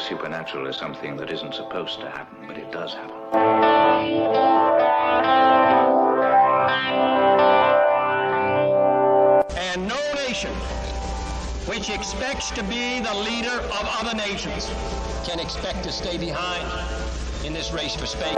supernatural is something that isn't supposed to happen, but it does happen. And no nation which expects to be the leader of other nations can expect to stay behind in this race for space.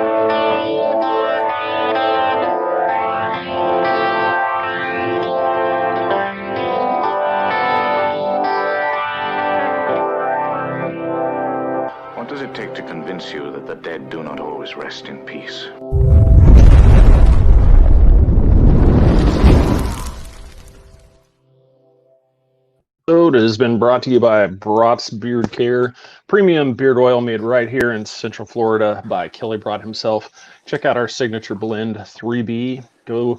What does it take to convince you that the dead do not always rest in peace? Episode has been brought to you by Brott's Beard Care, premium beard oil made right here in Central Florida by Kelly Brott himself. Check out our signature blend 3B. Go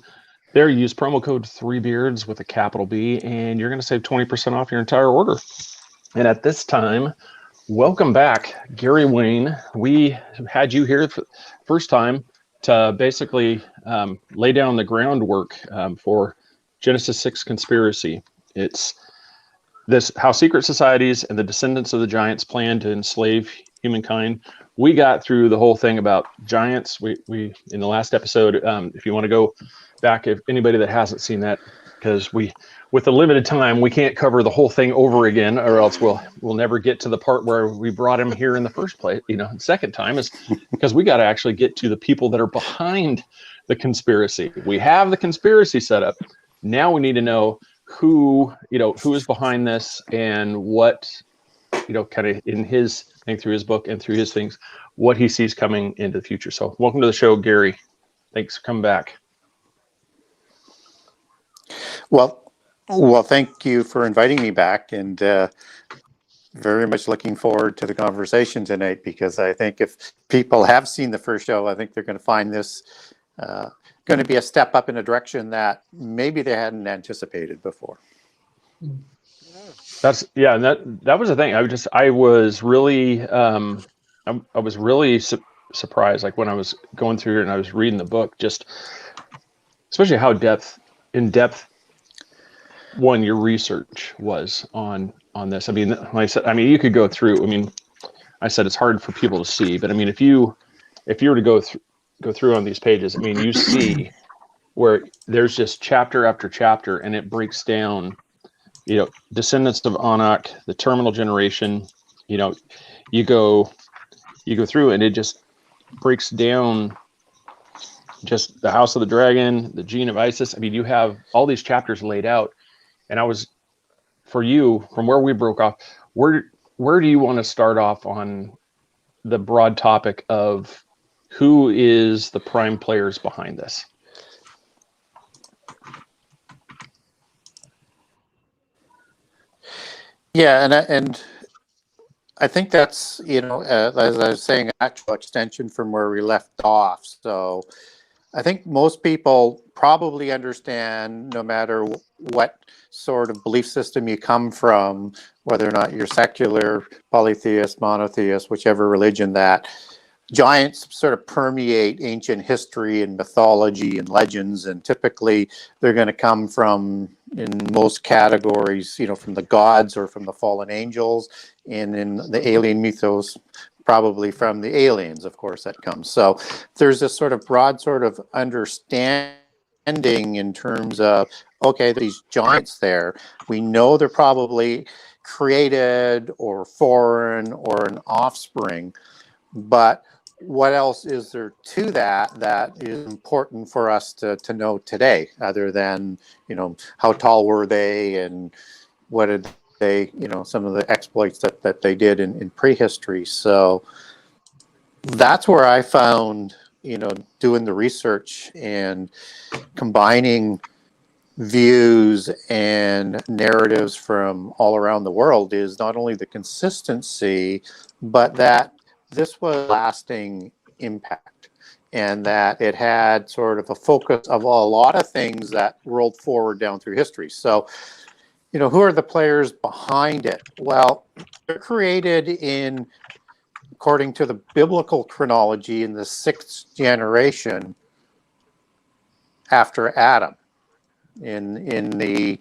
there, use promo code 3Beards with a capital B, and you're going to save 20% off your entire order. And at this time, welcome back, Gary Wayne. We had you here for the first time to basically lay down the groundwork for Genesis 6 conspiracy. It's this how secret societies and the descendants of the giants plan to enslave humankind. We got through the whole thing about giants. We in the last episode, if you want to go back, if anybody that hasn't seen that, because with the limited time, we can't cover the whole thing over again, or else we'll never get to the part where we brought him here in the first place. Second time is because we got to actually get to the people that are behind the conspiracy. We have the conspiracy set up. Now we need to know who is behind this and what, kind of in his thing, through his book and through his things, what he sees coming into the future. So welcome to the show, Gary. Thanks for coming back. Well, thank you for inviting me back, and very much looking forward to the conversation tonight, because I think if people have seen the first show, I think they're going to find this going to be a step up in a direction that maybe they hadn't anticipated before. And that was the thing. I was really surprised, like when I was going through it and I was reading the book, just especially how in depth your research was on this. I mean, like I said, you could go through. I said it's hard for people to see, but if you were to go through on these pages, you see where there's just chapter after chapter, and it breaks down, descendants of Anak, the terminal generation. You go through and it just breaks down just the House of the Dragon, the gene of Isis. You have all these chapters laid out, and for you, from where we broke off, where do you want to start off on the broad topic of who is the prime players behind this? Yeah, and I think that's, as I was saying, actual extension from where we left off. So I think most people probably understand, no matter what sort of belief system you come from, whether or not you're secular, polytheist, monotheist, whichever religion, that giants sort of permeate ancient history and mythology and legends, and typically they're going to come from, in most categories, from the gods or from the fallen angels, and in the alien mythos, probably from the aliens, of course, that comes. So there's this sort of broad sort of understanding in terms of, okay, these giants there, we know they're probably created or foreign or an offspring, but what else is there to that is important for us to know today, other than, how tall were they and what did they, some of the exploits that they did in prehistory. So that's where I found, doing the research and combining views and narratives from all around the world, is not only the consistency, but that this was lasting impact, and that it had sort of a focus of a lot of things that rolled forward down through history. So, who are the players behind it? Well, they're created according to the biblical chronology, in the 6th generation after Adam, in the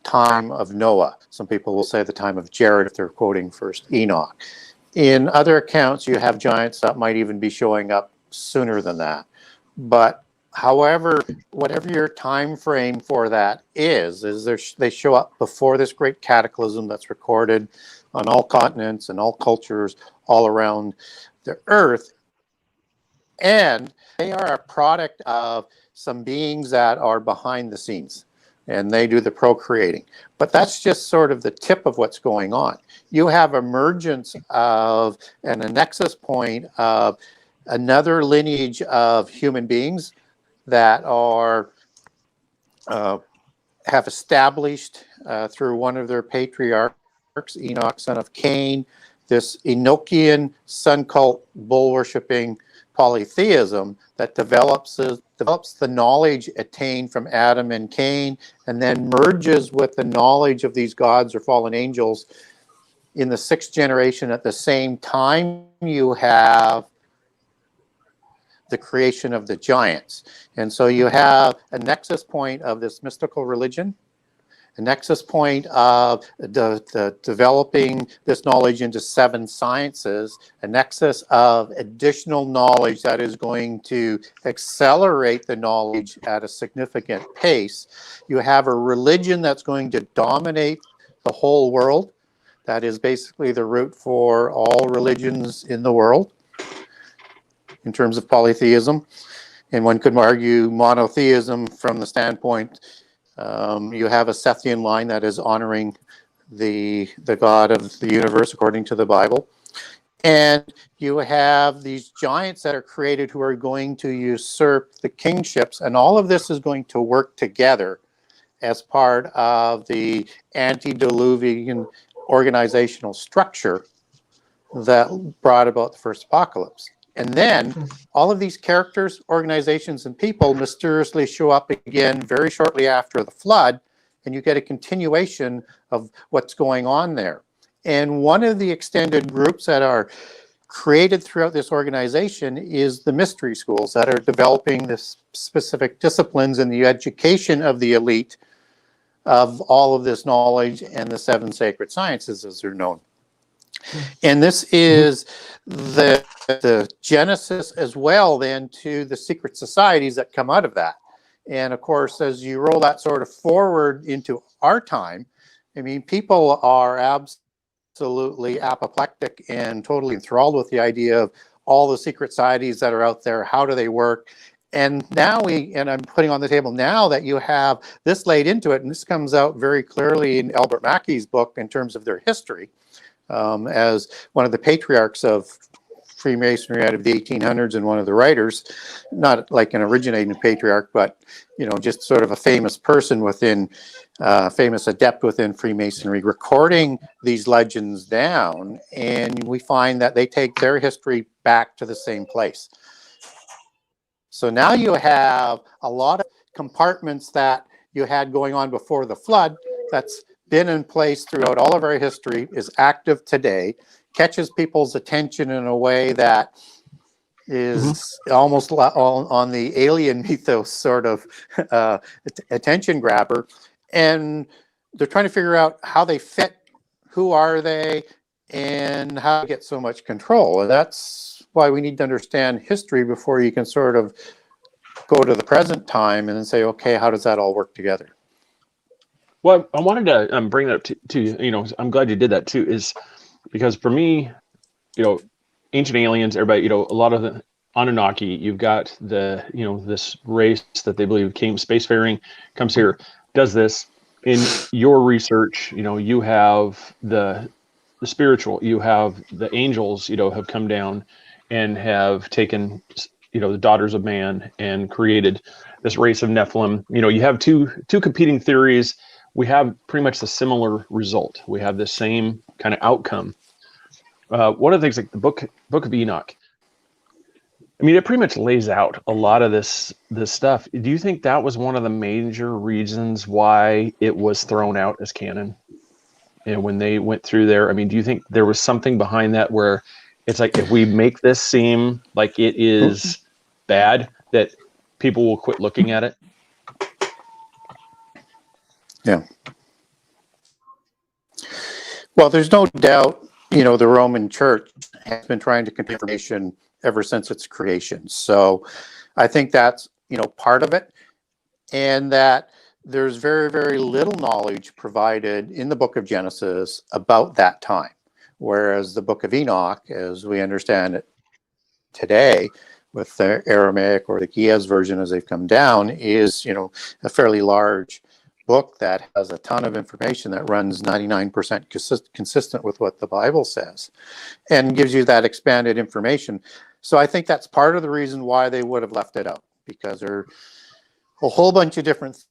time of Noah. Some people will say the time of Jared if they're quoting first Enoch. In other accounts, you have giants that might even be showing up sooner than that. But however, whatever your time frame for that is they show up before this great cataclysm that's recorded on all continents and all cultures all around the earth. And they are a product of some beings that are behind the scenes, and they do the procreating. But that's just sort of the tip of what's going on. You have emergence of a nexus point of another lineage of human beings that are have established through one of their patriarchs, Enoch, son of Cain, this Enochian sun cult, bull-worshipping polytheism that develops the knowledge attained from Adam and Cain, and then merges with the knowledge of these gods or fallen angels in the 6th generation. At the same time, you have the creation of the giants. And so you have a nexus point of this mystical religion, a nexus point of the developing this knowledge into 7 sciences, a nexus of additional knowledge that is going to accelerate the knowledge at a significant pace. You have a religion that's going to dominate the whole world. That is basically the root for all religions in the world in terms of polytheism. And one could argue monotheism from the standpoint you have a Sethian line that is honoring the God of the universe according to the Bible. And you have these giants that are created who are going to usurp the kingships. And all of this is going to work together as part of the antediluvian organizational structure that brought about the first apocalypse. And then all of these characters, organizations, and people mysteriously show up again very shortly after the flood, and you get a continuation of what's going on there. And one of the extended groups that are created throughout this organization is the mystery schools that are developing this specific disciplines in the education of the elite of all of this knowledge and the 7 sacred sciences as they're known. And this is the genesis as well then to the secret societies that come out of that. And of course, as you roll that sort of forward into our time, I mean, people are absolutely apoplectic and totally enthralled with the idea of all the secret societies that are out there. How do they work? And now and I'm putting on the table now that you have this laid into it, and this comes out very clearly in Albert Mackey's book in terms of their history. As one of the patriarchs of Freemasonry out of the 1800s and one of the writers, not like an originating patriarch, but, you know, just sort of a famous person within, famous adept within Freemasonry, recording these legends down. And we find that they take their history back to the same place. So now you have a lot of compartments that you had going on before the flood that's been in place throughout all of our history, is active today, catches people's attention in a way that is almost on the alien mythos sort of attention grabber. And they're trying to figure out how they fit, who are they, and how to get so much control. And that's why we need to understand history before you can sort of go to the present time and then say, okay, how does that all work together? Well, I wanted to bring that up to you know, I'm glad you did that too, is because for me, you know, Ancient Aliens, everybody, you know, a lot of the Anunnaki, you've got the, you know, this race that they believe came spacefaring, comes here, does this. In your research, you know, you have the spiritual, you have the angels, you know, have come down and have taken, you know, the daughters of man and created this race of Nephilim. You know, you have two competing theories. We have pretty much the similar result. We have the same kind of outcome. One of the things, like the book of Enoch, I mean, it pretty much lays out a lot of this stuff. Do you think that was one of the major reasons why it was thrown out as canon? And when they went through there, I mean, do you think there was something behind that where it's like, if we make this seem like it is bad, that people will quit looking at it? Yeah. Well, there's no doubt the Roman Church has been trying to contain information ever since its creation. So I think that's, part of it. And that there's very, very little knowledge provided in the book of Genesis about that time. Whereas the book of Enoch, as we understand it today, with the Aramaic or the Ge'ez version as they've come down, is, a fairly large book that has a ton of information that runs 99% consistent with what the Bible says and gives you that expanded information. So I think that's part of the reason why they would have left it out, because there are a whole bunch of different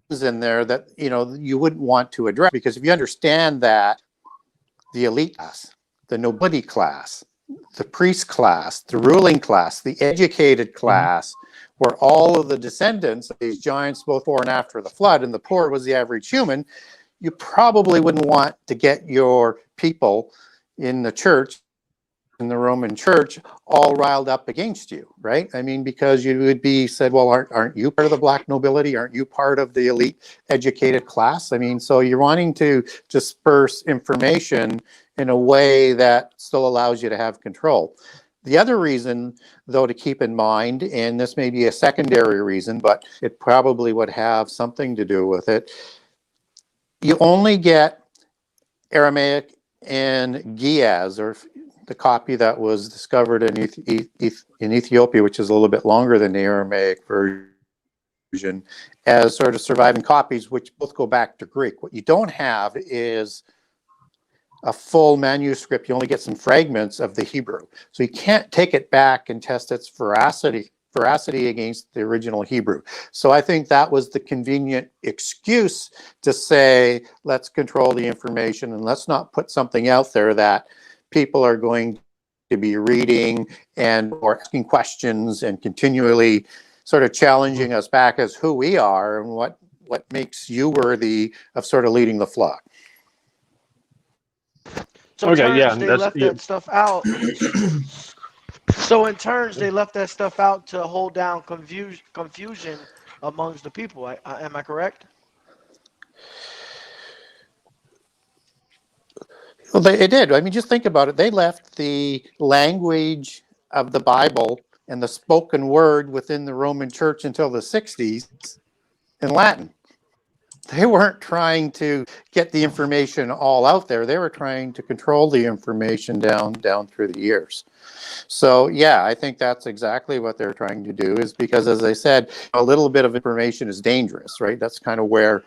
things in there that, you wouldn't want to address, because if you understand that the elite class, the nobility class, the priest class, the ruling class, the educated class, were all of the descendants of these giants both before and after the flood, and the poor was the average human, you probably wouldn't want to get your people in the church, in the Roman Church, all riled up against you, right? I mean, because you would be said, well, aren't you part of the black nobility? Aren't you part of the elite educated class? I mean, so you're wanting to disperse information in a way that still allows you to have control. The other reason, though, to keep in mind, and this may be a secondary reason, but it probably would have something to do with it, you only get Aramaic and Ge'ez, or the copy that was discovered in Ethiopia, which is a little bit longer than the Aramaic version, as sort of surviving copies, which both go back to Greek. What you don't have is a full manuscript. You only get some fragments of the Hebrew. So you can't take it back and test its veracity against the original Hebrew. So I think that was the convenient excuse to say, let's control the information and let's not put something out there that people are going to be reading and or asking questions and continually sort of challenging us back as who we are and what makes you worthy of sort of leading the flock. So Okay, turns, yeah, they that's- left yeah. that stuff out. So in turns, they left that stuff out to hold down confusion amongst the people. Am I correct? Well, it did. I mean, just think about it. They left the language of the Bible and the spoken word within the Roman Church until the 60s in Latin. They weren't trying to get the information all out there. They were trying to control the information down through the years. So, yeah, I think that's exactly what they're trying to do, is because, as I said, a little bit of information is dangerous, right? That's kind of where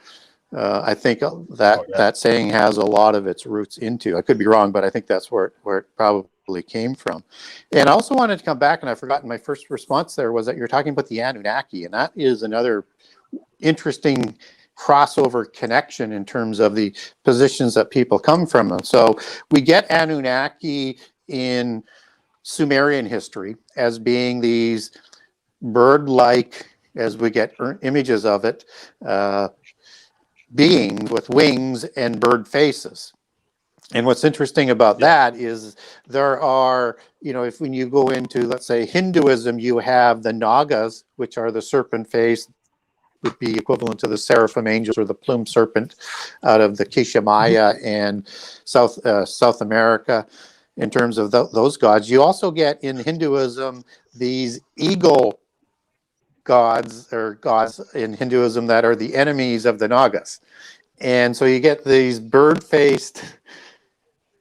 I think that saying has a lot of its roots into. I could be wrong, but I think that's where it probably came from. And I also wanted to come back, and I forgot my first response there was that you're talking about the Anunnaki, and that is another interesting crossover connection in terms of the positions that people come from. So we get Anunnaki in Sumerian history as being these bird-like, as we get images of it, beings with wings and bird faces. And what's interesting about that is there are, if when you go into, let's say, Hinduism, you have the Nagas, which are the serpent face, would be equivalent to the seraphim angels or the plumed serpent out of the Quiché Maya and South America in terms of those gods. You also get in Hinduism these eagle gods, or gods in Hinduism, that are the enemies of the Nagas. And so you get these bird-faced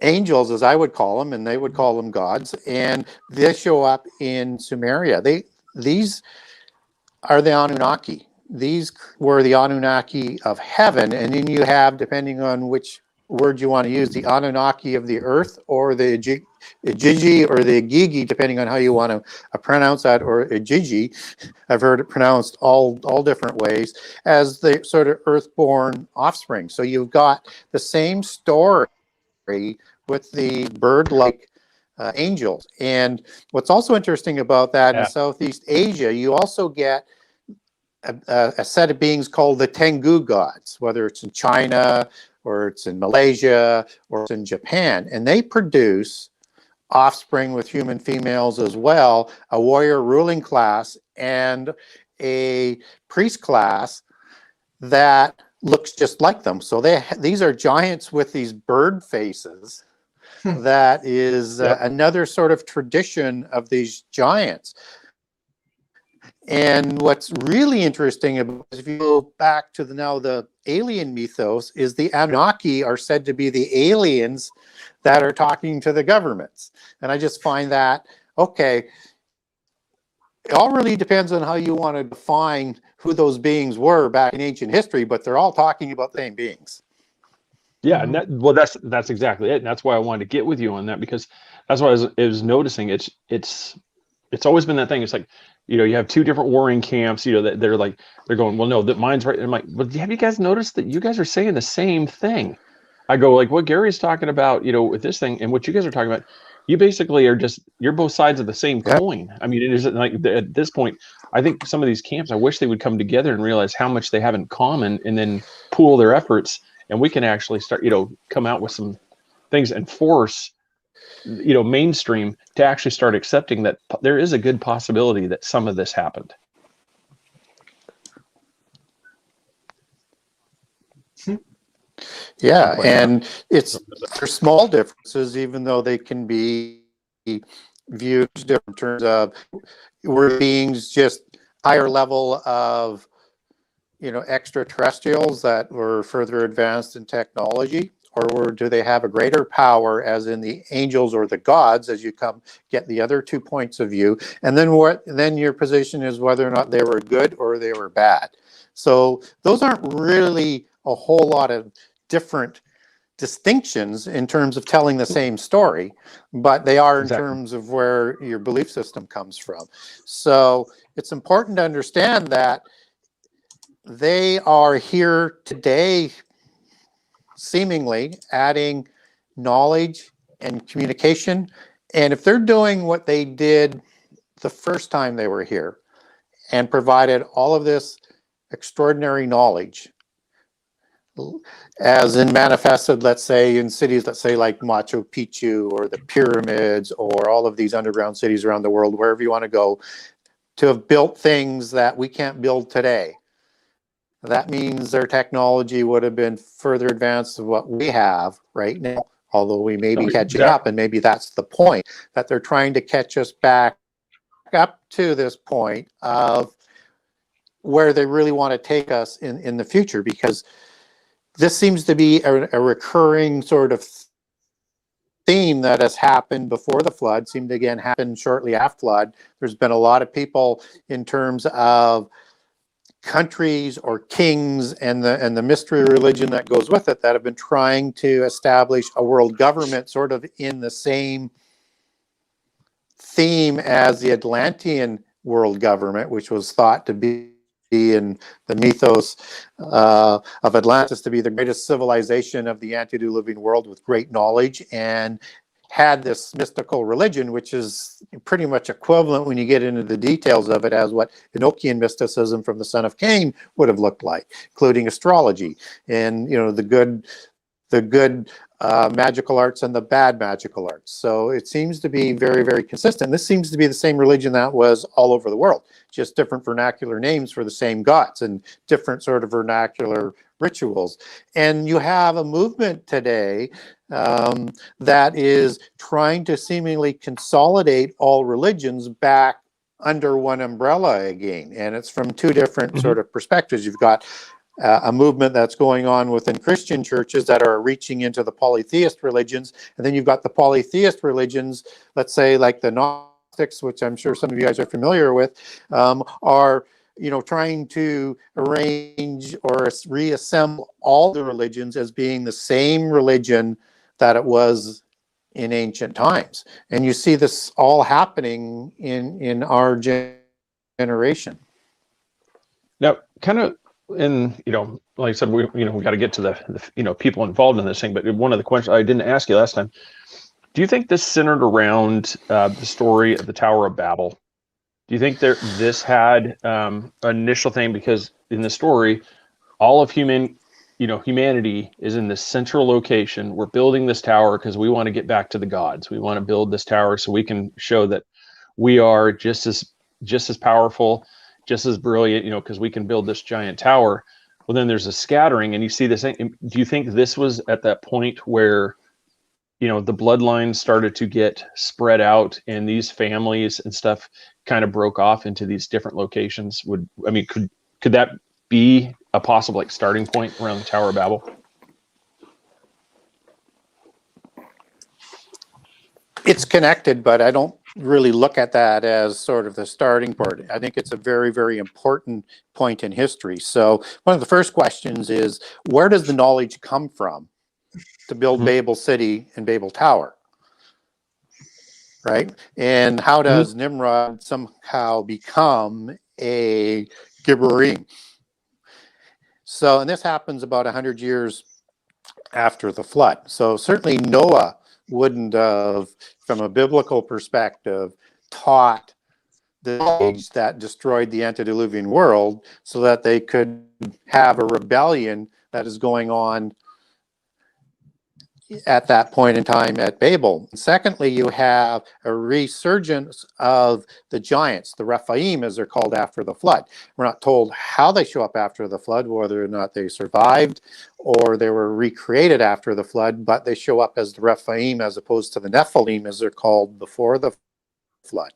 angels, as I would call them, and they would call them gods, and they show up in Sumeria. These are the Anunnaki. These were the Anunnaki of heaven, and then you have, depending on which word you want to use, the Anunnaki of the earth, or the Igigi, or the Igigi, depending on how you want to pronounce that, or Igigi. I've heard it pronounced all different ways, as the sort of earthborn offspring. So you've got the same story with the bird-like angels. And what's also interesting about that, in Southeast Asia, you also get a set of beings called the Tengu gods, whether it's in China or it's in Malaysia or it's in Japan, and they produce offspring with human females as well, a warrior ruling class and a priest class that looks just like them. So these are giants with these bird faces that is another sort of tradition of these giants. And what's really interesting about if you go back to the alien mythos is the Anunnaki are said to be the aliens that are talking to the governments. And I just find that, okay, it all really depends on how you want to define who those beings were back in ancient history, but they're all talking about the same beings. Yeah, and that's exactly it. And that's why I wanted to get with you on that, because that's what I was noticing. It's always been that thing. It's like, you have two different warring camps, that they're going, well, no, that mine's right. And I'm like, well, have you guys noticed that you guys are saying the same thing? I go, like, what Gary's talking about, with this thing and what you guys are talking about, you basically you're both sides of the same coin. I mean, it isn't like at this point, I think some of these camps, I wish they would come together and realize how much they have in common and then pool their efforts. And we can actually start, come out with some things and force, mainstream to actually start accepting that there is a good possibility that some of this happened. Yeah, and they're small differences, even though they can be viewed different in terms of were beings just higher level of extraterrestrials that were further advanced in technology, or do they have a greater power, as in the angels or the gods, as you get the other 2 points of view, and then your position is whether or not they were good or they were bad. So those aren't really a whole lot of different distinctions in terms of telling the same story, but they are in terms of where your belief system comes from. So it's important to understand that they are here today, seemingly adding knowledge and communication. And if they're doing what they did the first time they were here and provided all of this extraordinary knowledge, as in manifested, let's say, in cities, let's say like Machu Picchu or the pyramids or all of these underground cities around the world, wherever you want to go, to have built things that we can't build today. That means their technology would have been further advanced than what we have right now, although we may be catching up, and maybe that's the point, that they're trying to catch us back up to this point of where they really want to take us in the future, because this seems to be a recurring sort of theme that has happened before the flood, seemed to again happen shortly after flood. There's been a lot of people in terms of countries or kings and the mystery religion that goes with it that have been trying to establish a world government sort of in the same theme as the Atlantean world government, which was thought to be in the mythos of Atlantis to be the greatest civilization of the antediluvian world with great knowledge, and had this mystical religion, which is pretty much equivalent when you get into the details of it as what Enochian mysticism from the son of Cain would have looked like, including astrology and the good magical arts and the bad magical arts. So it seems to be very, very consistent. This seems to be the same religion that was all over the world, just different vernacular names for the same gods and different sort of vernacular rituals. And you have a movement today that is trying to seemingly consolidate all religions back under one umbrella again. And it's from two different sort of perspectives. You've got a movement that's going on within Christian churches that are reaching into the polytheist religions. And then you've got the polytheist religions, let's say like the Gnostics, which I'm sure some of you guys are familiar with, are trying to arrange or reassemble all the religions as being the same religion that it was in ancient times. And you see this all happening in our generation. Now, kind of like I said, we got to get to the people involved in this thing. But one of the questions I didn't ask you last time, do you think this centered around the story of the Tower of Babel? Do you think this had an initial thing, because in the story, all of humanity is in this central location. We're building this tower because we want to get back to the gods. We want to build this tower so we can show that we are just as powerful, just as brilliant, because we can build this giant tower. Well, then there's a scattering, and you see this thing. Do you think this was at that point where the bloodlines started to get spread out, and these families and stuff kind of broke off into these different locations. Could that be a possible starting point around the Tower of Babel? It's connected, but I don't really look at that as sort of the starting point. I think it's a very, very important point in history. So one of the first questions is, where does the knowledge come from to build Babel City and Babel Tower? Right? And how does Nimrod somehow become a Gibborim? So, and this happens about 100 years after the flood. So certainly Noah wouldn't have, from a biblical perspective, taught the age that destroyed the antediluvian world so that they could have a rebellion that is going on at that point in time at Babel. Secondly, you have a resurgence of the giants, the Rephaim, as they're called after the flood. We're not told how they show up after the flood, whether or not they survived or they were recreated after the flood, but they show up as the Rephaim as opposed to the Nephilim, as they're called before the flood.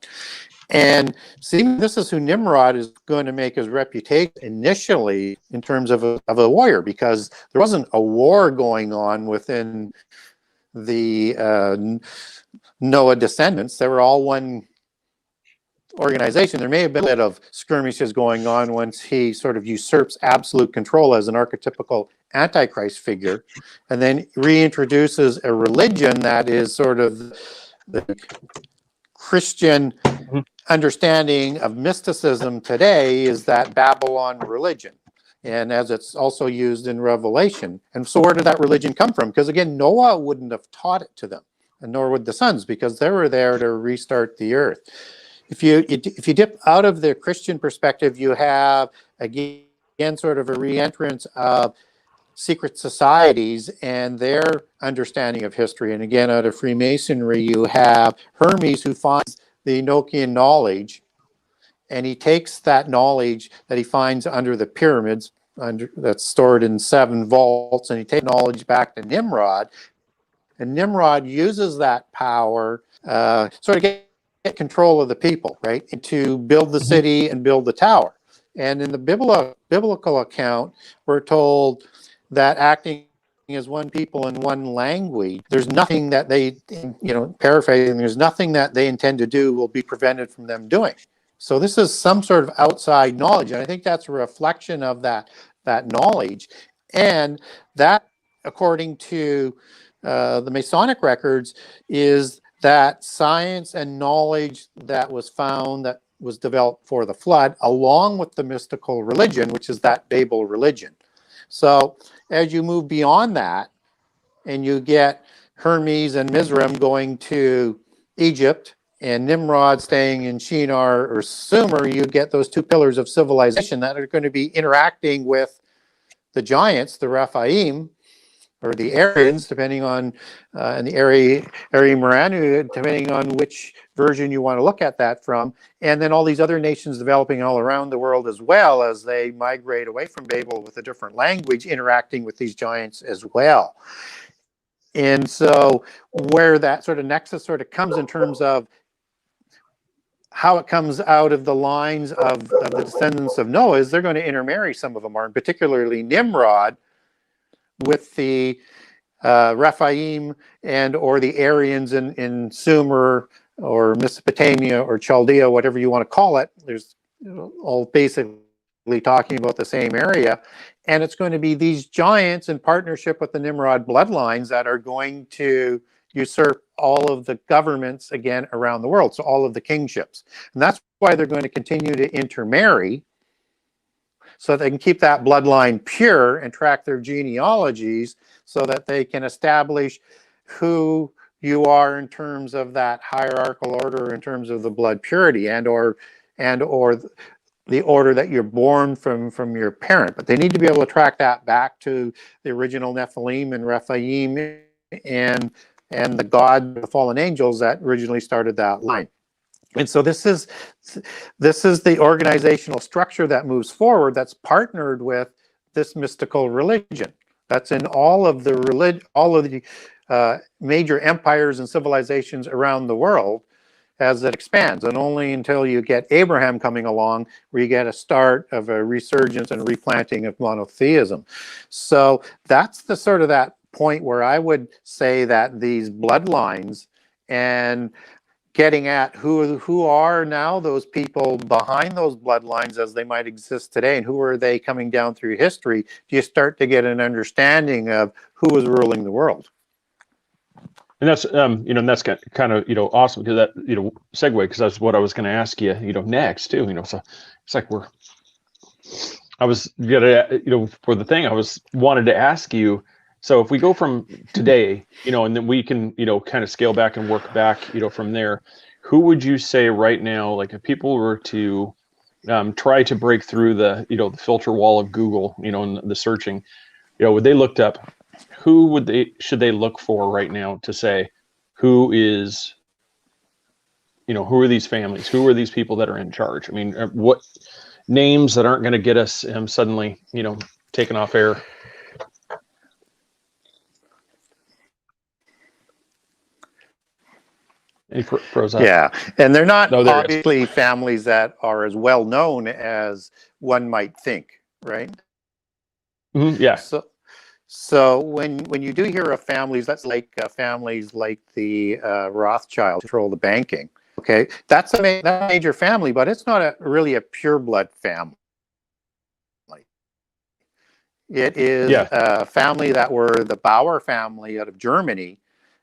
And see, this is who Nimrod is going to make his reputation initially in terms of a warrior, because there wasn't a war going on within the Noah descendants. They were all one organization. There may have been a bit of skirmishes going on once he sort of usurps absolute control as an archetypical Antichrist figure, and then reintroduces a religion that is sort of the Christian understanding of mysticism today is that Babylon religion, and as it's also used in Revelation. And so where did that religion come from? Because again, Noah wouldn't have taught it to them, and nor would the sons, because they were there to restart the earth. If you dip out of the Christian perspective, you have again sort of a re-entrance of secret societies and their understanding of history. And again, out of Freemasonry, you have Hermes, who finds the Enochian knowledge, and he takes that knowledge that he finds under the pyramids, that's stored in 7 vaults, and he takes knowledge back to Nimrod, and Nimrod uses that power sort of get control of the people, right, and to build the city and build the tower. And in the biblical account, we're told that acting as one people in one language, there's nothing that they, paraphrasing, there's nothing that they intend to do will be prevented from them doing. So this is some sort of outside knowledge, and I think that's a reflection of that knowledge. And that, according to the Masonic records, is that science and knowledge that was found, that was developed for the flood, along with the mystical religion, which is that Babel religion. So as you move beyond that, and you get Hermes and Mizraim going to Egypt, and Nimrod staying in Shinar or Sumer, you get those 2 pillars of civilization that are going to be interacting with the giants, the Rephaim, or the Aryans, depending on, and the Aryan-Maranu, depending on which version you want to look at that from, and then all these other nations developing all around the world as well as they migrate away from Babel with a different language, interacting with these giants as well. And so where that sort of nexus sort of comes in terms of how it comes out of the lines of the descendants of Noah is they're going to intermarry, some of them are, and particularly Nimrod, with the Rephaim and or the Aryans in Sumer or Mesopotamia or Chaldea, whatever you want to call it. There's all basically talking about the same area. And it's going to be these giants in partnership with the Nimrod bloodlines that are going to usurp all of the governments again around the world, so all of the kingships. And that's why they're going to continue to intermarry, so they can keep that bloodline pure and track their genealogies so that they can establish who you are in terms of that hierarchical order, in terms of the blood purity and or the order that you're born from your parent. But they need to be able to track that back to the original Nephilim and Rephaim and the God, the fallen angels that originally started that line. And so this is the organizational structure that moves forward, that's partnered with this mystical religion. That's in all of the major empires and civilizations around the world as it expands, and only until you get Abraham coming along where you get a start of a resurgence and replanting of monotheism. So that's the sort of that point where I would say that these bloodlines and getting at who are now those people behind those bloodlines as they might exist today, and who are they coming down through history, do you start to get an understanding of who was ruling the world. And that's and that's kind of awesome, because that segue, because that's what I was going to ask you next too. So it's like I was gonna for the thing I was wanted to ask you. So if we go from today, and then we can kind of scale back and work back from there, who would you say right now, like if people were to try to break through the the filter wall of Google, and the searching, would they looked up? Who should they look for right now to say who is, who are these families? Who are these people that are in charge? I mean, what names that aren't going to get us suddenly, taken off air? Any froze up? Yeah, and they're not No, obviously families that are as well known as one might think, right? Mm-hmm, yeah. So when you do hear of families, that's like families like the Rothschilds control the banking. Okay, that's a major family, but it's not really a pure blood family. It is a family that were the Bauer family out of Germany,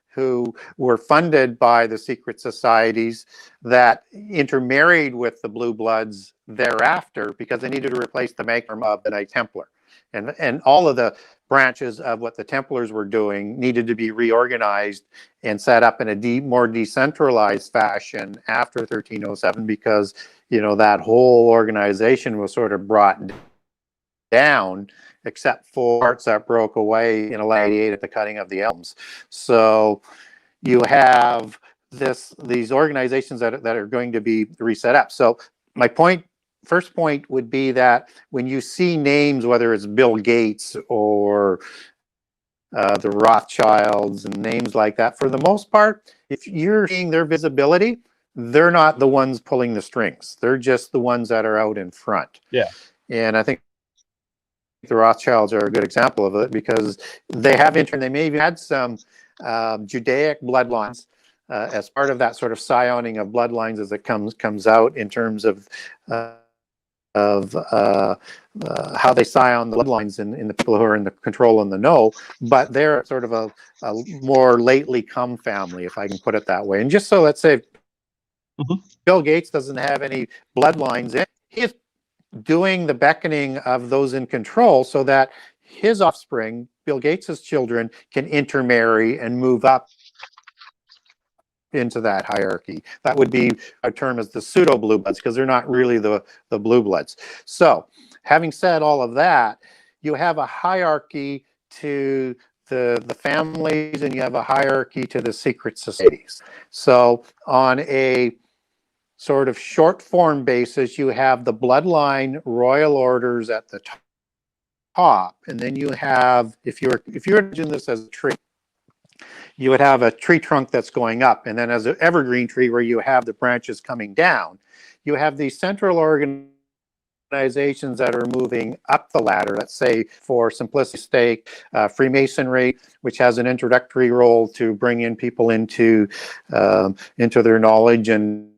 who were funded by the secret societies that intermarried with the Blue Bloods thereafter because they needed to replace the maker of the Knight Templar. And all of the branches of what the Templars were doing needed to be reorganized and set up in a more decentralized fashion after 1307, because that whole organization was sort of brought down, except for parts that broke away in 1188 at the cutting of the elms. So you have these organizations that are going to be reset up. So my first point would be that when you see names, whether it's Bill Gates or the Rothschilds and names like that, for the most part, if you're seeing their visibility, they're not the ones pulling the strings. They're just the ones that are out in front. Yeah. And I think the Rothschilds are a good example of it, because they have they may have had some Judaic bloodlines as part of that sort of scioning of bloodlines as it comes out in terms of how they scion the bloodlines in the people who are in the control and the know, but they're sort of a more lately come family, if I can put it that way. And just so let's say Bill Gates doesn't have any bloodlines in, he's doing the beckoning of those in control so that his offspring, Bill Gates's children, can intermarry and move up into that hierarchy. That would be a term as the pseudo blue bloods, because they're not really the blue bloods. So having said all of that, you have a hierarchy to the families, and you have a hierarchy to the secret societies. So on a sort of short form basis, you have the bloodline royal orders at the top, and then you have, if you're doing this as a tree, you would have a tree trunk that's going up, and then as an evergreen tree where you have the branches coming down, you have these central organizations that are moving up the ladder. Let's say, for simplicity's sake, Freemasonry, which has an introductory role to bring in people into their knowledge and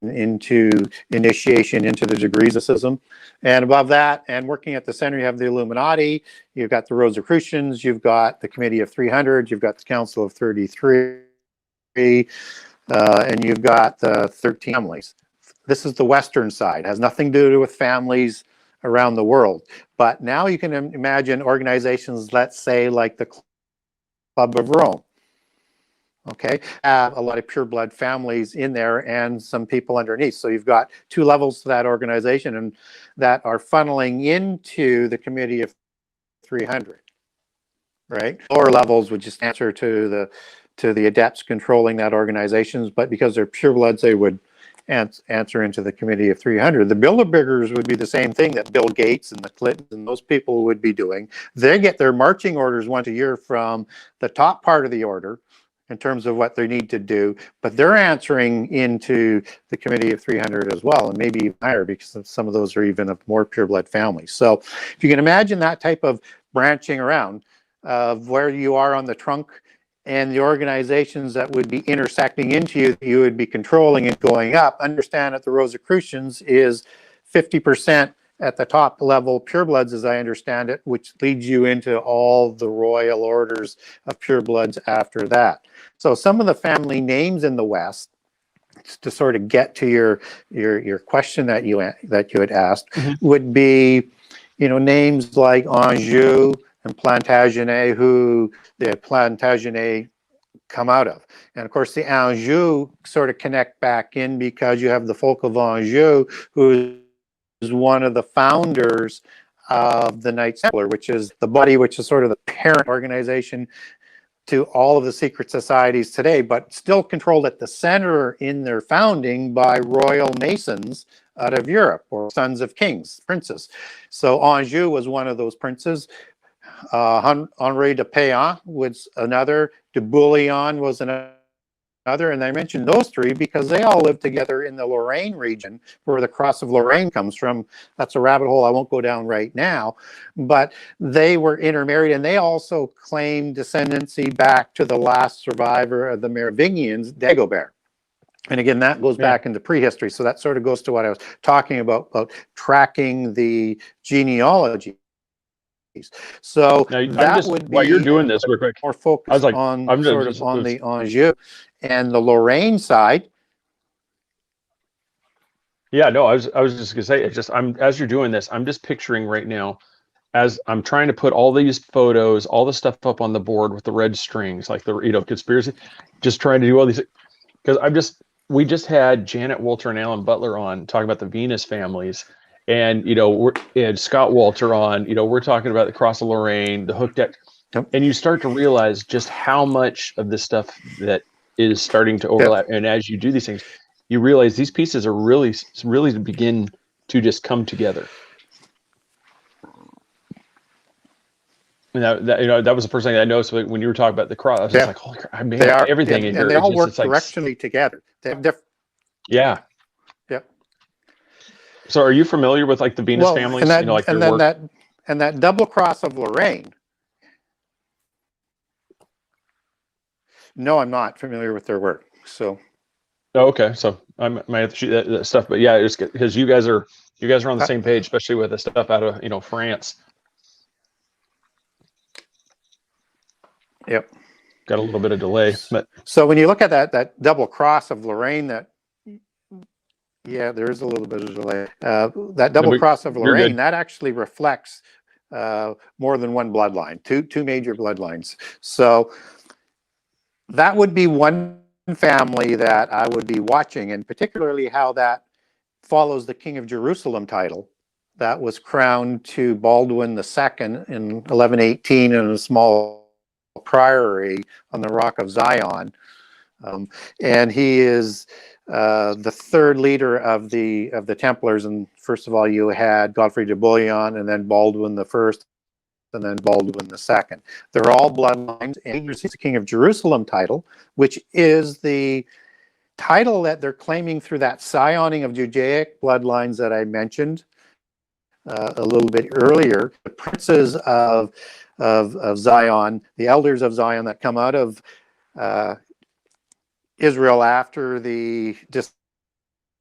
into initiation into the degrees of schism. And above that, and working at the center, you have the Illuminati, you've got the Rosicrucians, you've got the Committee of 300, you've got the Council of 33, and you've got the 13 families. This is the Western side, has nothing to do with families around the world. But now you can imagine organizations, let's say, like the Club of Rome. Okay, have a lot of pure blood families in there and some people underneath. So you've got two levels to that organization, and that are funneling into the Committee of 300, right? Lower levels would just answer to the adepts controlling that organizations, but because they're pure bloods, they would answer into the Committee of 300. The Bilderbergers would be the same thing that Bill Gates and the Clintons and those people would be doing. They get their marching orders once a year from the top part of the order in terms of what they need to do, but they're answering into the Committee of 300 as well, and maybe even higher, because some of those are even of more pureblood families. So if you can imagine that type of branching around of where you are on the trunk and the organizations that would be intersecting into you, that you would be controlling and going up, understand that the Rosicrucians is 50% at the top level purebloods, as I understand it, which leads you into all the royal orders of purebloods after that. So some of the family names in the West, to sort of get to your question that you had asked, would be, names like Anjou and Plantagenet, who the Plantagenet come out of. And of course, the Anjou sort of connect back in because you have the folk of Anjou, who is one of the founders of the Knights Templar, which is the body, which is sort of the parent organization to all of the secret societies today, but still controlled at the center in their founding by royal masons out of Europe, or sons of kings, princes. So Anjou was one of those princes. Henri de Payan was another. De Bouillon was another. And I mentioned those three because they all lived together in the Lorraine region, where the Cross of Lorraine comes from. That's a rabbit hole I won't go down right now, but they were intermarried, and they also claimed descendancy back to the last survivor of the Merovingians, Dagobert. And again, that goes back into prehistory. So that sort of goes to what I was talking about tracking the genealogy. So now, that would be, while you're doing this real quick, more focused I was like, on I'm sort just, of on the Anjou and the Lorraine side. Yeah, no, I was just gonna say, as you're doing this, I'm just picturing right now, as I'm trying to put all these photos, all the stuff up on the board with the red strings, like the conspiracy, just trying to do all these, because we just had Janet Walter and Alan Butler on talking about the Venus families, and and Scott Walter on, we're talking about the Cross of Lorraine, the Hooked X, and you start to realize just how much of this stuff that is starting to overlap. And as you do these things, you realize these pieces are really to begin to just come together. And that was the first thing I noticed when you were talking about the cross. I was just like, holy crap, man, everything in here. And they all work directionally together. They have different. Yeah. Yep. So are you familiar with like the Venus families? And that double cross of Lorraine. No, I'm not familiar with their work. So. Oh, okay. So I might have to shoot that stuff, but yeah, it's because you guys are on the same page, especially with the stuff out of France. Yep. Got a little bit of delay, but so when you look at that double cross of Lorraine, there is a little bit of delay. That double cross of Lorraine, that actually reflects more than one bloodline, two major bloodlines. So that would be one family that I would be watching, and particularly how that follows the King of Jerusalem title that was crowned to Baldwin II in 1118 in a small priory on the Rock of Zion, and he is the third leader of the Templars. And first of all, you had Godfrey de Bouillon, and then Baldwin I, and then Baldwin II. They're all bloodlines, and he receives the King of Jerusalem title, which is the title that they're claiming through that scioning of Judaic bloodlines that I mentioned a little bit earlier. The princes of Zion, the elders of Zion that come out of Israel after the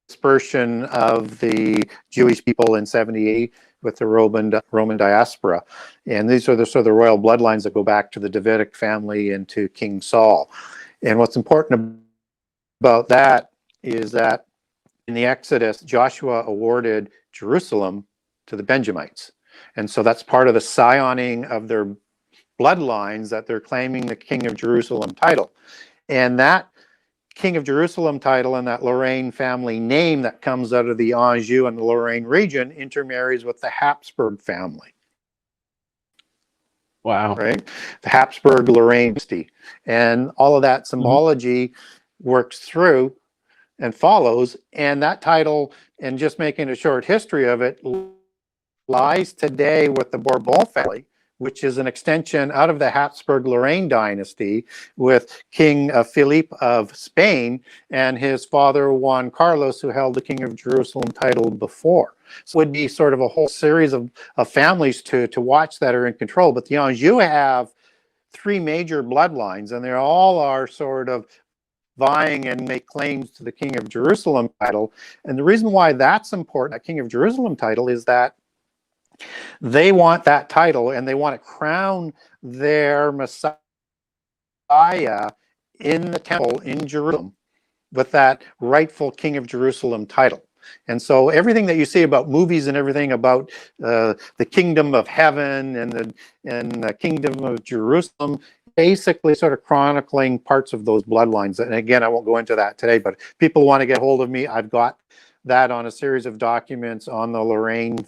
dispersion of the Jewish people in 70 with the Roman diaspora. And these are the royal bloodlines that go back to the Davidic family and to King Saul. And what's important about that is that in the Exodus, Joshua awarded Jerusalem to the Benjamites. And so that's part of the scioning of their bloodlines, that they're claiming the King of Jerusalem title. And that King of Jerusalem title and that Lorraine family name that comes out of the Anjou and the Lorraine region intermarries with the Habsburg family. Wow. Right? The Habsburg Lorraine dynasty. And all of that symbology works through and follows. And that title, and just making a short history of it, lies today with the Bourbon family, which is an extension out of the Habsburg-Lorraine dynasty, with King Philippe of Spain and his father Juan Carlos, who held the King of Jerusalem title before. So it would be sort of a whole series of families to watch that are in control. But the Anjou have three major bloodlines, and they all are sort of vying and make claims to the King of Jerusalem title. And the reason why that's important, that King of Jerusalem title, is that they want that title, and they want to crown their Messiah in the temple in Jerusalem with that rightful King of Jerusalem title. And so everything that you see about movies and everything about the kingdom of heaven and the kingdom of Jerusalem, basically sort of chronicling parts of those bloodlines. And again, I won't go into that today, but if people want to get hold of me, I've got that on a series of documents on the Lorraine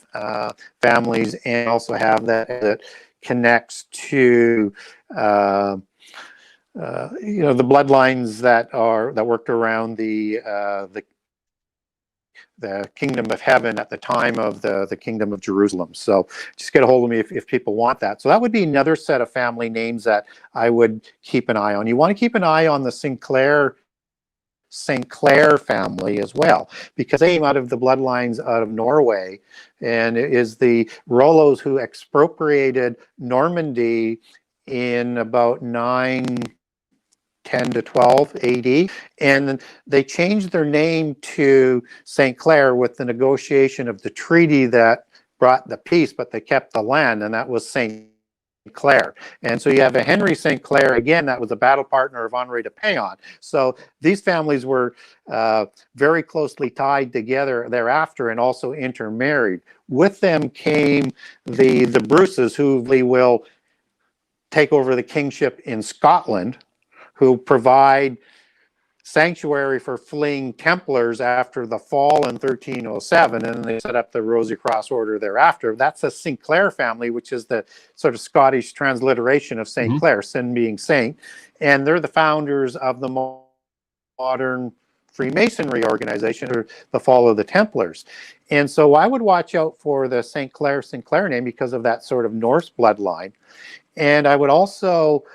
families, and also have that connects to the bloodlines that worked around the kingdom of heaven at the time of the kingdom of Jerusalem. So just get a hold of me if people want that. So that would be another set of family names that I would keep an eye on. You want to keep an eye on the St. Clair family as well, because they came out of the bloodlines out of Norway, and it is the Rollos who expropriated Normandy in about 910 to 12 AD, and they changed their name to St. Clair with the negotiation of the treaty that brought the peace, but they kept the land, and that was St. Clair. And so you have a Henry St. Clair, again, that was a battle partner of Henri de Payon. So these families were very closely tied together thereafter, and also intermarried. With them came the Bruces, who will take over the kingship in Scotland, who provide sanctuary for fleeing Templars after the fall in 1307, and then they set up the Rosy Cross Order thereafter. That's the St. Clair family, which is the sort of Scottish transliteration of St. Clair, sin being saint, and they're the founders of the modern Freemasonry organization, or the fall of the Templars. And so I would watch out for the St. Clair name because of that sort of Norse bloodline. And I would also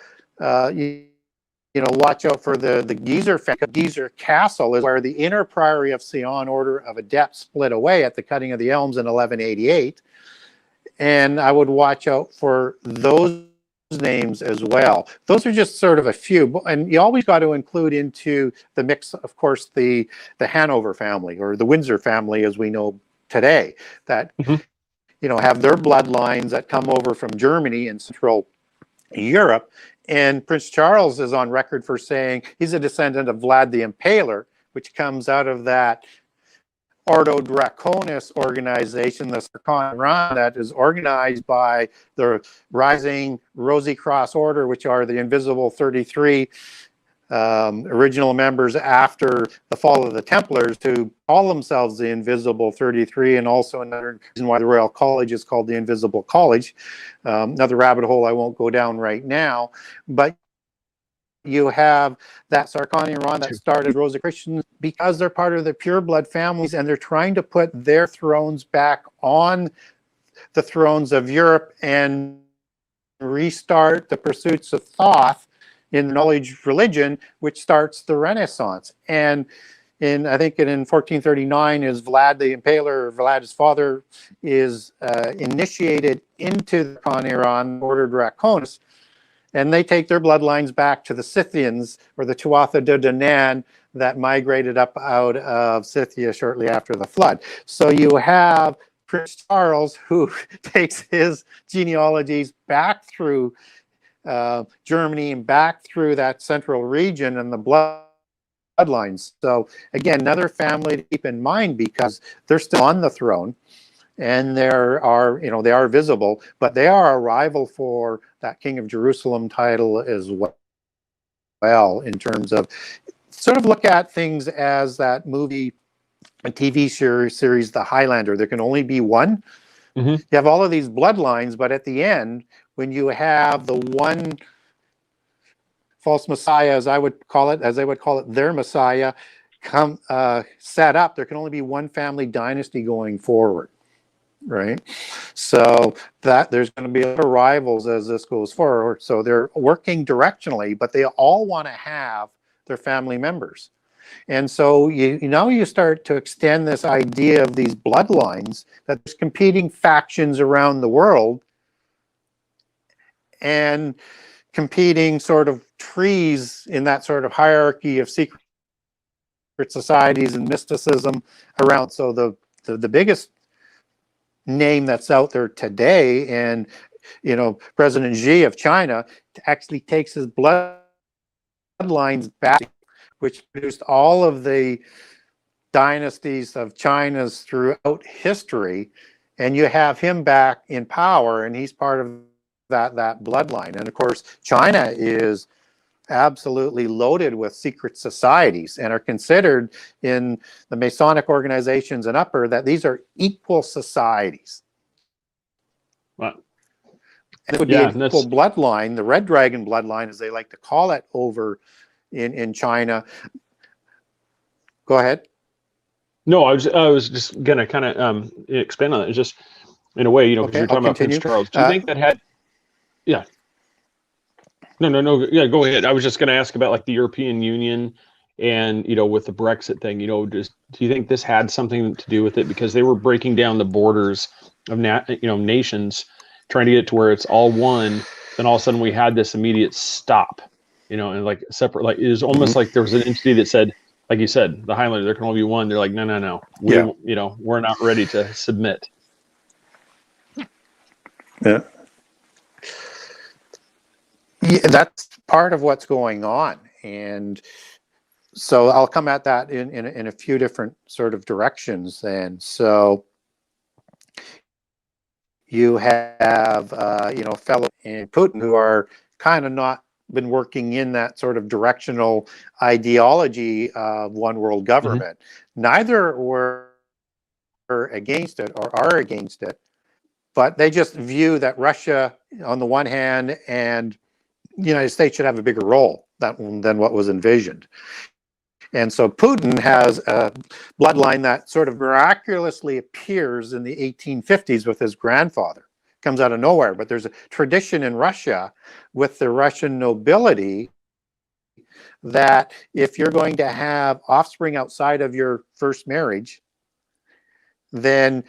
watch out for the Geezer family. Geezer Castle is where the inner priory of Sion Order of Adepts split away at the cutting of the elms in 1188. And I would watch out for those names as well. Those are just sort of a few, and you always got to include into the mix, of course, the Hanover family, or the Windsor family as we know today, that have their bloodlines that come over from Germany and Central Europe. And Prince Charles is on record for saying he's a descendant of Vlad the Impaler, which comes out of that Ordo Draconis organization, the Sarkhan Iran, that is organized by the Rising Rosy Cross Order, which are the Invisible 33 original members after the fall of the Templars, who call themselves the Invisible 33, and also another reason why the Royal College is called the Invisible College. Another rabbit hole I won't go down right now, but you have that Sarkhan Iran that started Rosicrucians because they're part of the pureblood families, and they're trying to put their thrones back on the thrones of Europe and restart the pursuits of Thoth in knowledge religion, which starts the Renaissance. And I think in 1439 is Vlad the Impaler, Vlad his father, is initiated into the Khan Iran Order Draconis, and they take their bloodlines back to the Scythians, or the Tuatha De Danann, that migrated up out of Scythia shortly after the flood. So you have Prince Charles, who takes his genealogies back through Germany and back through that central region and the bloodlines. So again, another family to keep in mind, because they're still on the throne, and they are visible, but they are a rival for that King of Jerusalem title as well, in terms of sort of look at things as that movie and TV series, The Highlander. There can only be one. You have all of these bloodlines, but at the end, when you have the one false messiah, as they would call it, their messiah, come set up, there can only be one family dynasty going forward, right? So that there's going to be a lot of rivals as this goes forward. So they're working directionally, but they all want to have their family members. And so you start to extend this idea of these bloodlines, that there's competing factions around the world and competing sort of trees in that sort of hierarchy of secret societies and mysticism around. So the biggest name that's out there today, and President Xi of China actually takes his bloodlines back, which produced all of the dynasties of China's throughout history, and you have him back in power, and he's part of that bloodline. And of course, China is absolutely loaded with secret societies and are considered in the Masonic organizations and upper that these are equal societies. Wow. And it would be an equal bloodline, the Red Dragon bloodline, as they like to call it over in China. Go ahead. No, I was just gonna kind of expand on it. It's just in a way, because you're talking about Prince Charles. Do you think that had? Yeah. No. Yeah, go ahead. I was just going to ask about like the European Union and, with the Brexit thing, do you think this had something to do with it? Because they were breaking down the borders of, nations, trying to get it to where it's all one. Then all of a sudden we had this immediate stop, and like separate, like it was almost like there was an entity that said, like you said, the Highlander, there can only be one. They're like, no. We're not ready to submit. Yeah. Yeah, that's part of what's going on, and so I'll come at that in a few different sort of directions. Then, so you have fellow in Putin who are kind of not been working in that sort of directional ideology of one world government. Mm-hmm. Neither were against it or are against it, but they just view that Russia on the one hand and the United States should have a bigger role than what was envisioned. And so Putin has a bloodline that sort of miraculously appears in the 1850s with his grandfather. Comes out of nowhere, but there's a tradition in Russia with the Russian nobility that if you're going to have offspring outside of your first marriage, then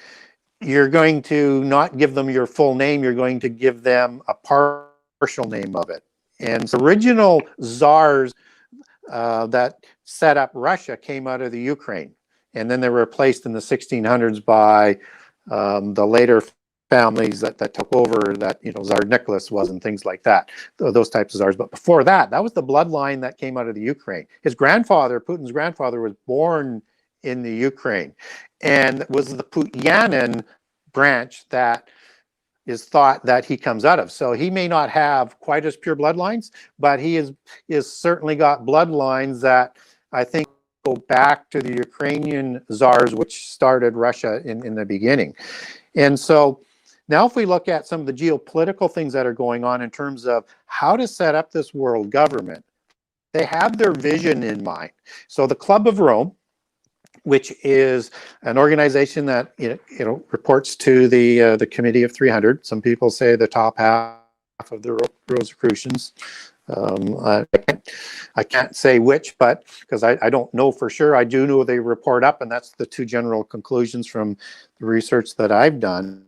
you're going to not give them your full name, you're going to give them a partial name of it. And the original czars that set up Russia came out of the Ukraine, and then they were replaced in the 1600s by the later families that took over, that Tsar Nicholas was, and things like that, those types of czars. But before that was the bloodline that came out of the Ukraine. His grandfather, Putin's grandfather, was born in the Ukraine, and was the Putyanin branch that is thought that he comes out of. So he may not have quite as pure bloodlines, but he is certainly got bloodlines that I think go back to the Ukrainian czars, which started Russia in the beginning. And so now if we look at some of the geopolitical things that are going on in terms of how to set up this world government, they have their vision in mind. So the Club of Rome, which is an organization that reports to the Committee of 300. Some people say the top half of the Rosicrucians. I can't say which, but because I don't know for sure. I do know they report up, and that's the two general conclusions from the research that I've done.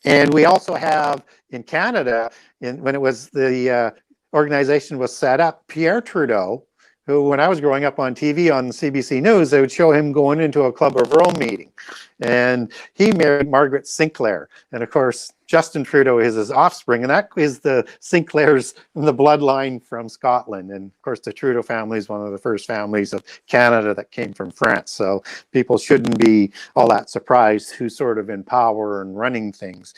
And we also have in Canada, when it was the organization was set up, Pierre Trudeau, who, when I was growing up on TV on CBC News, they would show him going into a Club of Rome meeting. And he married Margaret Sinclair. And of course, Justin Trudeau is his offspring, and that is the Sinclairs in the bloodline from Scotland. And of course, the Trudeau family is one of the first families of Canada that came from France. So people shouldn't be all that surprised who's sort of in power and running things.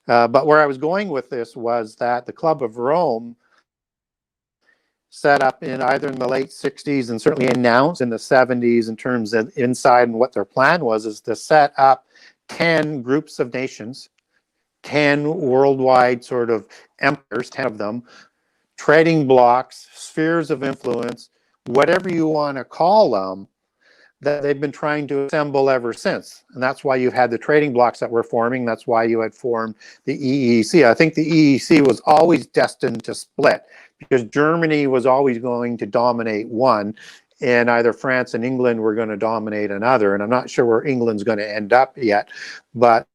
But where I was going with this was that the Club of Rome set up in either in the late 60s and certainly announced in the 70s in terms of inside, and what their plan was is to set up 10 groups of nations, 10 worldwide sort of empires, 10 of them, trading blocks, spheres of influence, whatever you want to call them, that they've been trying to assemble ever since. And that's why you've had the trading blocks that were forming. That's why you had formed the EEC. I think the EEC was always destined to split because Germany was always going to dominate one, and either France and England were going to dominate another. And I'm not sure where England's going to end up yet, but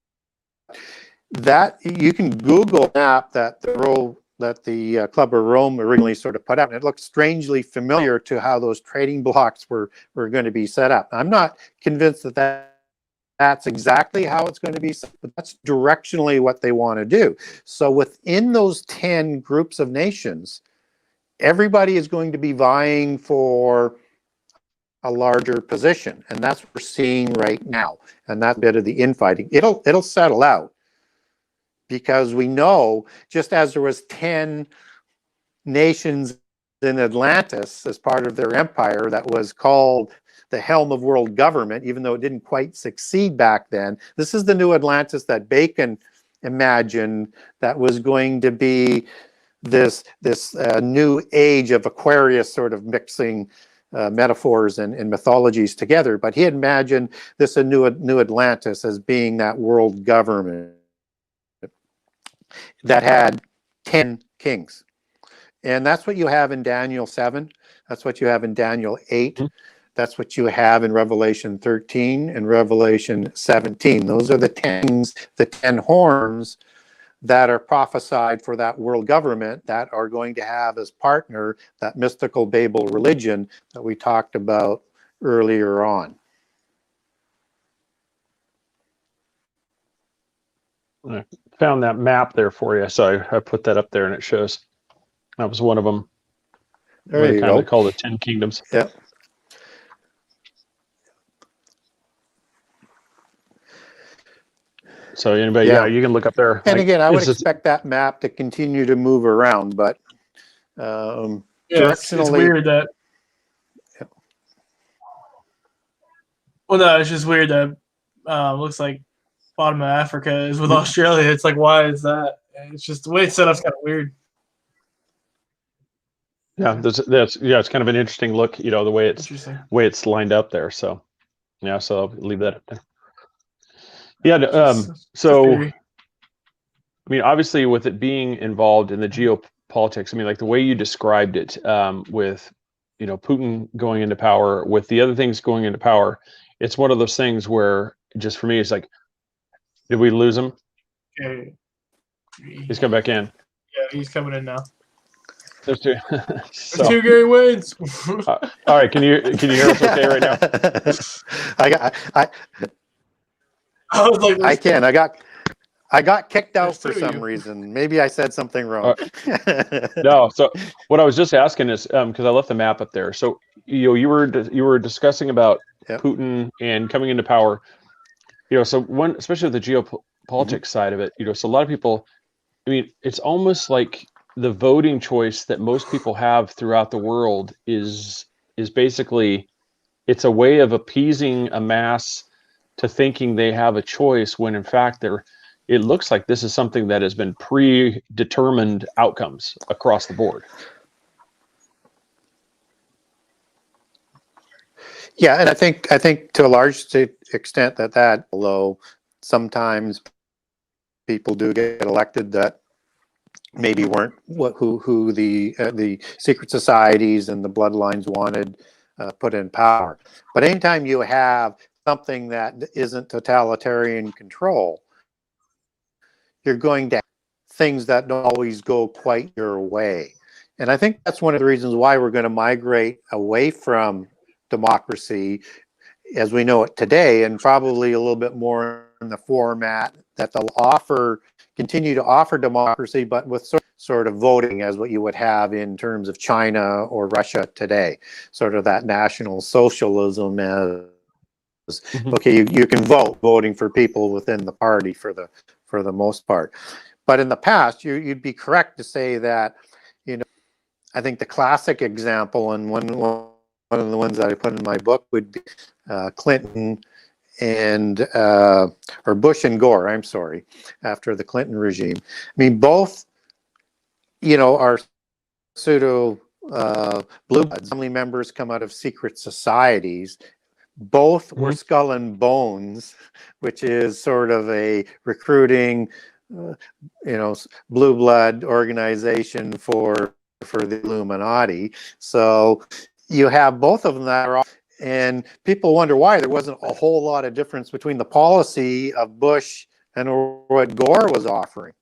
that you can Google a map that the Club of Rome originally sort of put out, and it looks strangely familiar to how those trading blocks were going to be set up. I'm not convinced that that's exactly how it's going to be set, but that's directionally what they want to do. So within those 10 groups of nations, everybody is going to be vying for a larger position, and that's what we're seeing right now. And that bit of the infighting, it'll settle out. Because we know, just as there was 10 nations in Atlantis as part of their empire that was called the helm of world government, even though it didn't quite succeed back then, this is the new Atlantis that Bacon imagined that was going to be this new age of Aquarius, sort of mixing metaphors and mythologies together. But he had imagined this a new Atlantis as being that world government that had 10 kings. And that's what you have in Daniel 7. That's what you have in Daniel 8. That's what you have in Revelation 13 and Revelation 17. Those are the 10 horns that are prophesied for that world government that are going to have as partner that mystical Babel religion that we talked about earlier on. I found that map there for you, so I put that up there, and it shows that was one of them. There you go. They call the 10 kingdoms. Yep. So anybody, yeah, you can look up there. And again, I would it's expect that map to continue to move around, but Yeah, it's directionally, weird that. Well, no, it's just weird that looks like bottom of Africa is with Australia. It's like, why is that? It's just the way it's set up's kind of weird. Yeah, that's it's kind of an interesting look. You know, the way it's lined up there. So yeah, so I'll leave that up there. Yeah. So I mean, obviously, with it being involved in the geopolitics, I mean, like the way you described it, with Putin going into power, with the other things going into power, it's one of those things where just for me, it's like, did we lose him? Okay. He's come back in. Yeah, he's coming in now. There's two. There's two Gary wins. All right, can you hear us okay right now? I was like, I can. I got kicked out for some reason. Maybe I said something wrong. No. So what I was just asking is because I left the map up there. So you were discussing about Putin and coming into power. So especially with the geopolitics side of it. So a lot of people. I mean, it's almost like the voting choice that most people have throughout the world is basically it's a way of appeasing a mass to thinking they have a choice when in fact it looks like this is something that has been predetermined outcomes across the board. Yeah, and I think to a large extent that although sometimes people do get elected that maybe weren't who the secret societies and the bloodlines wanted put in power. But anytime you have something that isn't totalitarian control, you're going to have things that don't always go quite your way. And I think that's one of the reasons why we're going to migrate away from democracy as we know it today, and probably a little bit more in the format that they'll continue to offer democracy, but with sort of voting as what you would have in terms of China or Russia today, sort of that national socialism as okay, you can voting for people within the party for the most part. But in the past, you'd be correct to say that, I think the classic example, and one of the ones that I put in my book would be Clinton and or Bush and Gore, I'm sorry, after the Clinton regime. I mean, both, are pseudo blue bloods, family members come out of secret societies. Both were Skull and Bones, which is sort of a recruiting, blue blood organization for the Illuminati. So you have both of them that are, and people wonder why there wasn't a whole lot of difference between the policy of Bush and what Gore was offering.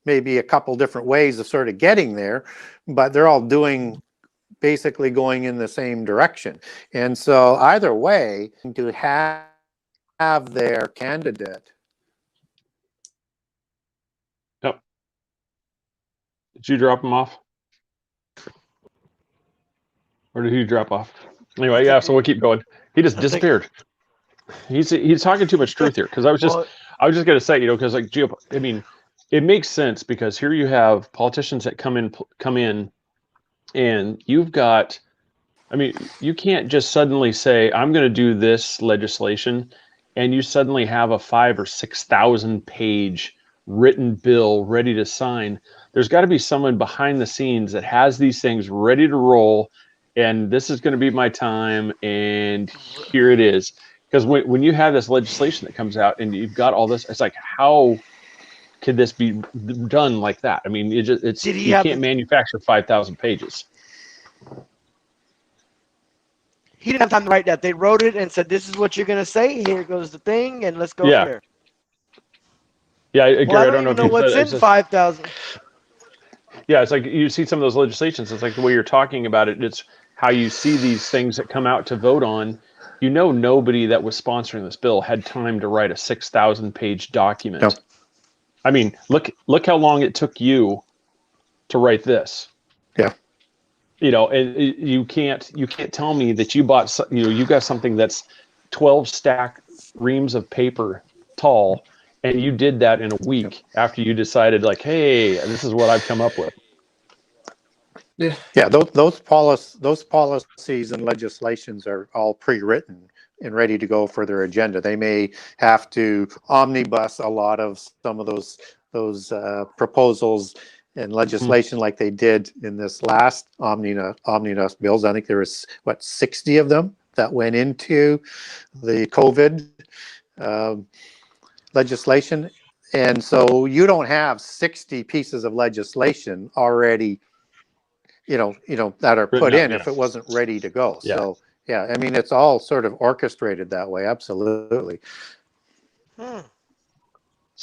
Maybe a couple different ways of sort of getting there, but they're all basically going in the same direction. And so either way, to have their candidate. Yep. Did you drop him off? Or did he drop off? Anyway, yeah, so we'll keep going. He just disappeared. He's talking too much truth here, because I was just going to say, because like I mean, it makes sense, because here you have politicians that come in, and you've got, I mean, you can't just suddenly say, I'm going to do this legislation, and you suddenly have a 5,000 or 6,000 page written bill ready to sign. There's got to be someone behind the scenes that has these things ready to roll, and this is going to be my time, and here it is. Because when you have this legislation that comes out and you've got all this, it's like, how could this be done like that? I mean, you can't manufacture 5,000 pages. He didn't have time to write that. They wrote it and said, "This is what you're going to say. Here goes the thing, and let's go there." Yeah, Gary, I don't know if what's in 5,000. Yeah, it's like you see some of those legislations. It's like the way you're talking about it. It's how you see these things that come out to vote on. Nobody that was sponsoring this bill had time to write a 6,000 page document. No. I mean, look how long it took you to write this. Yeah. And you can't tell me that you bought, you got something that's 12 stack reams of paper tall, and you did that in a week after you decided, like, hey, this is what I've come up with. Yeah, those policies and legislations are all pre-written and ready to go for their agenda. They may have to omnibus a lot of some of those proposals and legislation like they did in this last omnibus bills. I think there was 60 of them that went into the COVID legislation, and so you don't have 60 pieces of legislation already that are put in if it wasn't ready to go. Yeah. So yeah, I mean, it's all sort of orchestrated that way. Absolutely. So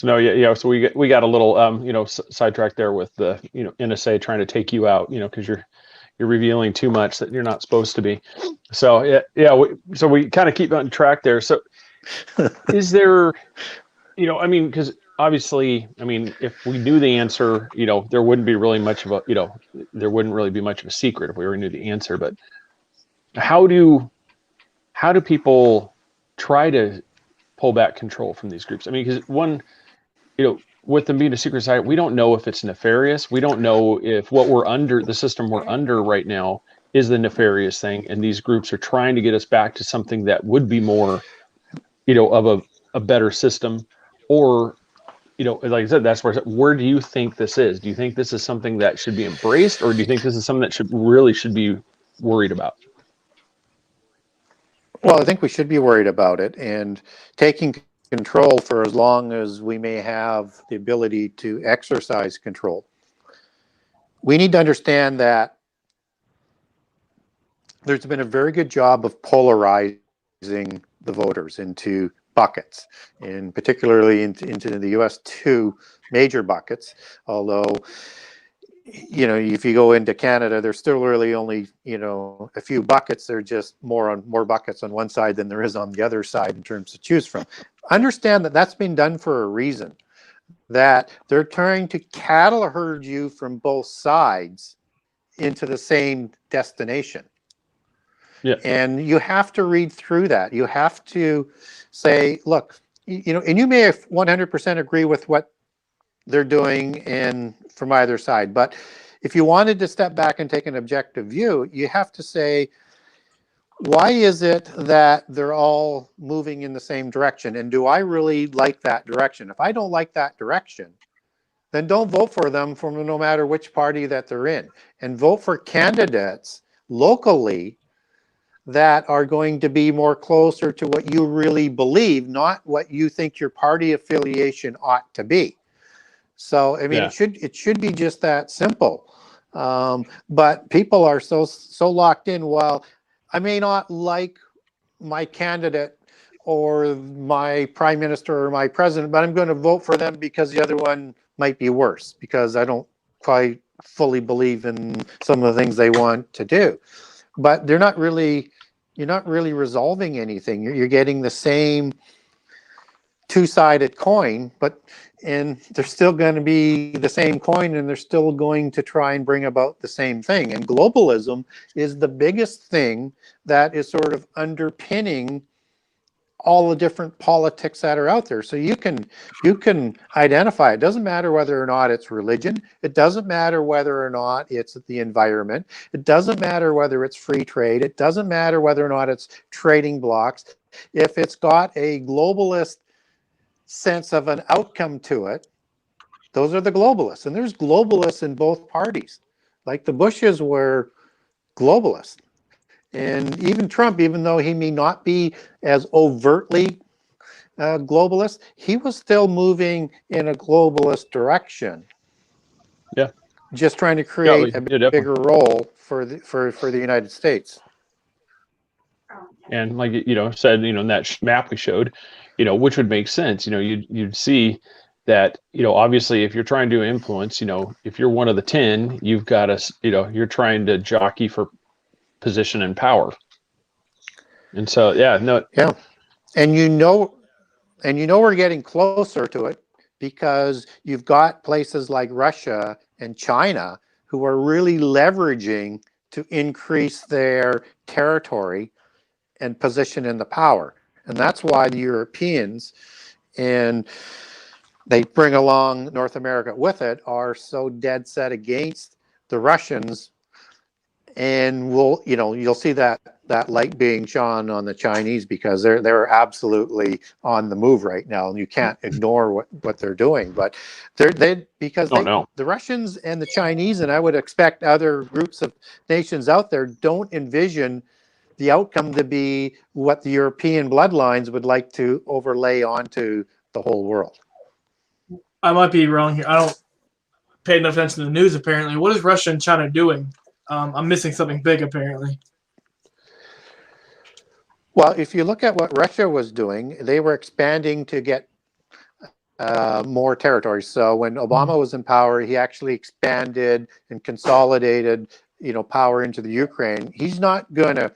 no, yeah. So we got a little sidetracked there with the NSA trying to take you out, because you're revealing too much that you're not supposed to be. So so we kind of keep on track there. So is there, I mean, because obviously, I mean, if we knew the answer, there wouldn't be really much of a, there wouldn't really be much of a secret if we already knew the answer. But how do people try to pull back control from these groups? I mean, because with them being a secret society, we don't know if it's nefarious. We don't know if what the system we're under right now is the nefarious thing. And these groups are trying to get us back to something that would be more, of a better system. Or, like I said, that's where do you think this is? Do you think this is something that should be embraced, or do you think this is something that should be worried about? Well, I think we should be worried about it and taking control for as long as we may have the ability to exercise control. We need to understand that there's been a very good job of polarizing the voters into buckets, and particularly into the U.S. 2 major buckets. Although, if you go into Canada, there's still really only a few buckets. There are just more buckets on one side than there is on the other side in terms to choose from. Understand that that's been done for a reason. That they're trying to cattle herd you from both sides into the same destination. Yeah. And you have to read through that. You have to say, look, and you may have 100% agree with what they're doing and from either side. But if you wanted to step back and take an objective view, you have to say, why is it that they're all moving in the same direction? And do I really like that direction? If I don't like that direction, then don't vote for them from no matter which party that they're in, and vote for candidates locally that are going to be more closer to what you really believe, not what you think your party affiliation ought to be. So, I mean, Yeah. it should be just that simple. But people are so locked in. Well, I may not like my candidate or my prime minister or my president, but I'm going to vote for them because the other one might be worse, because I don't quite fully believe in some of the things they want to do. But you're not really resolving anything. You're getting the same two-sided coin, and they're still going to be the same coin, and they're still going to try and bring about the same thing. And globalism is the biggest thing that is sort of underpinning all the different politics that are out there. So you can identify. It doesn't matter whether or not it's religion. It doesn't matter whether or not it's the environment. It doesn't matter whether it's free trade. It doesn't matter whether or not it's trading blocks. If it's got a globalist sense of an outcome to it, those are the globalists. And there's globalists in both parties. Like the Bushes were globalists. And even Trump, even though he may not be as overtly globalist, he was still moving in a globalist direction. Yeah. Just trying to create a bigger role for the United States. And like, said, in that map we showed, which would make sense, you'd see that, obviously if you're trying to influence, if you're one of the 10, you've got to, you're trying to jockey for position and power. And so, yeah. And we're getting closer to it because you've got places like Russia and China who are really leveraging to increase their territory and position in the power. And that's why the Europeans, and they bring along North America with it, are so dead set against the Russians. And you'll see that light being shone on the Chinese, because they're absolutely on the move right now, and you can't ignore what they're doing. But the Russians and the Chinese, and I would expect other groups of nations out there, don't envision the outcome to be what the European bloodlines would like to overlay onto the whole world. I might be wrong here. I don't pay enough attention to the news, apparently. What is Russia and China doing? I'm missing something big, apparently. Well, if you look at what Russia was doing, they were expanding to get more territory. So when Obama was in power, he actually expanded and consolidated, power into the Ukraine. He's not going to